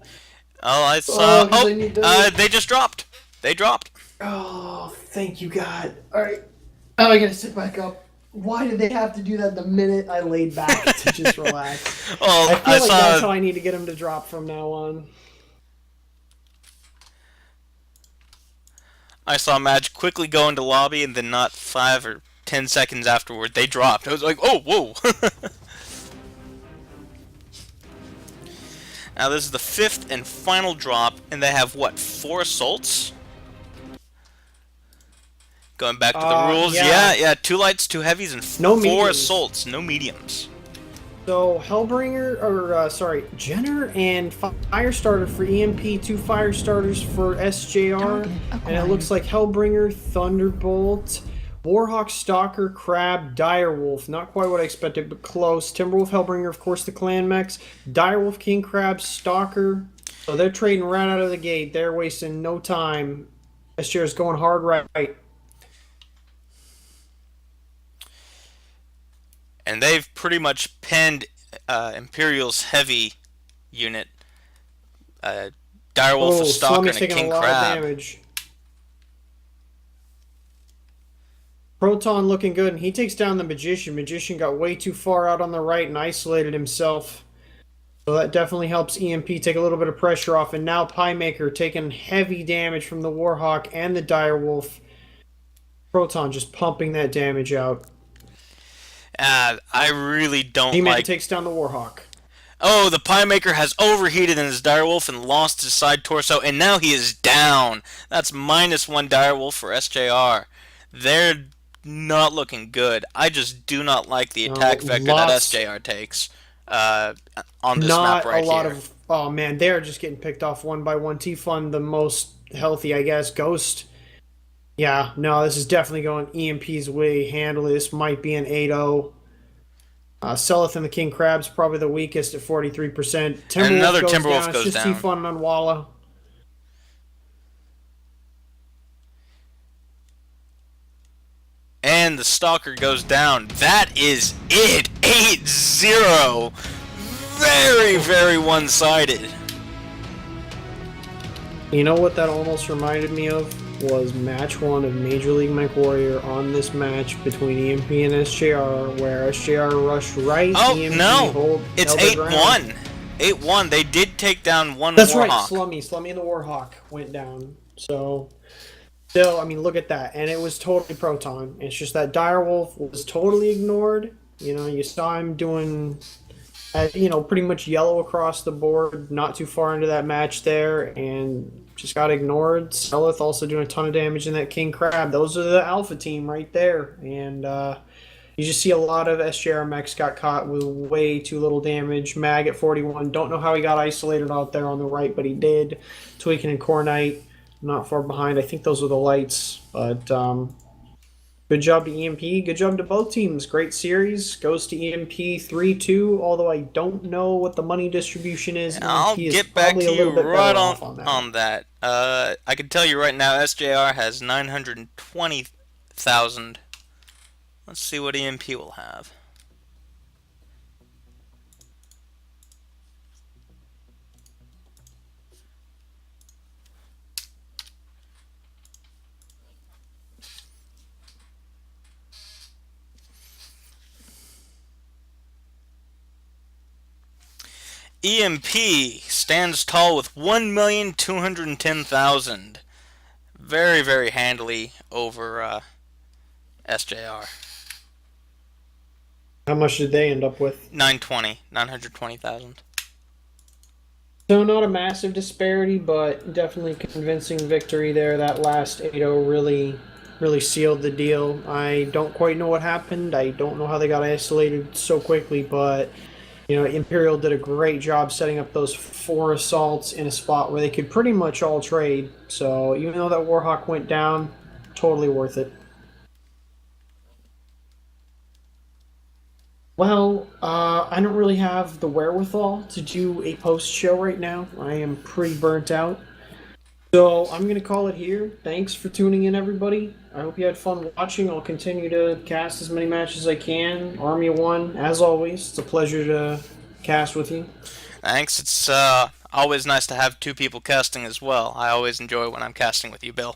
Oh, I saw. Oh, because Oh, I need to. they just dropped. They dropped. Oh, thank you, God. All right. Oh, I gotta sit back up. Why did they have to do that the minute I laid back to just relax? Well, I feel I like that's saw. how I need to get them to drop from now on. I saw Madge quickly go into lobby, and then not 5 or 10 seconds afterward, they dropped. I was like, oh, whoa. Now this is the 5th and final drop, and they have what, 4 assaults? Going back to the rules, Yeah. yeah, 2 lights, 2 heavies, and No 4 mediums. assaults, no mediums. So Hellbringer, or sorry, Jenner and Firestarter for EMP, 2 Firestarters for SJR, Target and it acquired. looks like Hellbringer, Thunderbolt, Warhawk, Stalker, Crab, Direwolf. Not quite what I expected, but close. Timberwolf, Hellbringer, of course, the Clan Mechs. Direwolf, King Crab, Stalker. So they're trading right out of the gate. They're wasting no time. SJR is going hard right. And they've pretty much pinned Imperial's heavy unit. Direwolf, a Oh, Stalker, Slummy's and a taking a King lot of Crab. damage. Proton looking good, and he takes down the Magician. Magician got way too far out on the right and isolated himself. So that definitely helps EMP take a little bit of pressure off. And now Piemaker taking heavy damage from the Warhawk and the Direwolf. Proton just pumping that damage out. I really don't G-Man like. takes down the Warhawk. Oh, the Pie Maker has overheated in his Direwolf and lost his side torso, and now he is down. That's -1 Direwolf for SJR. They're not looking good. I just do not like the attack vector that Lots, SJR takes uh, on this map not a right lot here. of. Oh man, they're just getting picked off one by one. T-Fun, the most healthy, I guess. Ghost. Yeah, no, this is definitely going EMP's way. Handle this might be an 8-0. Seleth and the King Crab's probably the weakest at 43%. And Timberwolf another goes Timberwolf down. It's goes just down. T-Fun and Walla. And the Stalker goes down. That is it. 8-0. Very, very one-sided. You know what that almost reminded me of? Was match 1 of Major League MechWarrior on this match between EMP and SJR, where SJR rushed right. Oh, EMP no. It's held their ground. 8-1. 8-1. They did take down one That's Warhawk. right, Slummy and the Warhawk went down. So, still, I mean, look at that. And it was totally Proton. It's just that Direwolf was totally ignored. You know, you saw him doing, pretty much yellow across the board, not too far into that match there, and just got ignored. Seleth also doing a ton of damage in that King Crab. Those are the alpha team right there. And you just see a lot of SJR mechs got caught with way too little damage. Mag at 41. Don't know how he got isolated out there on the right, but he did. Tweaking and Cornite not far behind. I think those are the lights. But good job to EMP. Good job to both teams. Great series. Goes to EMP 3-2, although I don't know what the money distribution is. I'll EMP is get back probably to a you little bit right better off on that. on that. I can tell you right now, SJR has 920,000. Let's see what EMP will have. EMP stands tall with 1,210,000. Very, very handily over SJR. How much did they end up with? 920,000. So not a massive disparity, but definitely convincing victory there. That last 8-0 really sealed the deal. I don't quite know what happened. I don't know how they got isolated so quickly, but Imperial did a great job setting up those 4 assaults in a spot where they could pretty much all trade. So even though that Warhawk went down, totally worth it. Well, I don't really have the wherewithal to do a post show right now. I am pretty burnt out. So I'm going to call it here. Thanks for tuning in, everybody. I hope you had fun watching. I'll continue to cast as many matches as I can. Army of One, as always. It's a pleasure to cast with you. Thanks. It's always nice to have 2 people casting as well. I always enjoy when I'm casting with you, Bill.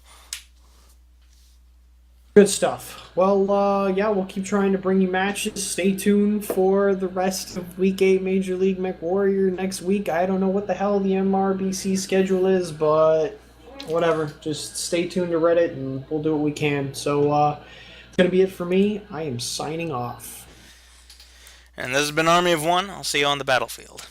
Good stuff. Well, yeah, we'll keep trying to bring you matches. Stay tuned for the rest of Week 8 Major League MechWarrior next week. I don't know what the hell the MRBC schedule is, but whatever. Just stay tuned to Reddit, and we'll do what we can. So, it's going to be it for me. I am signing off. And this has been Army of One. I'll see you on the battlefield.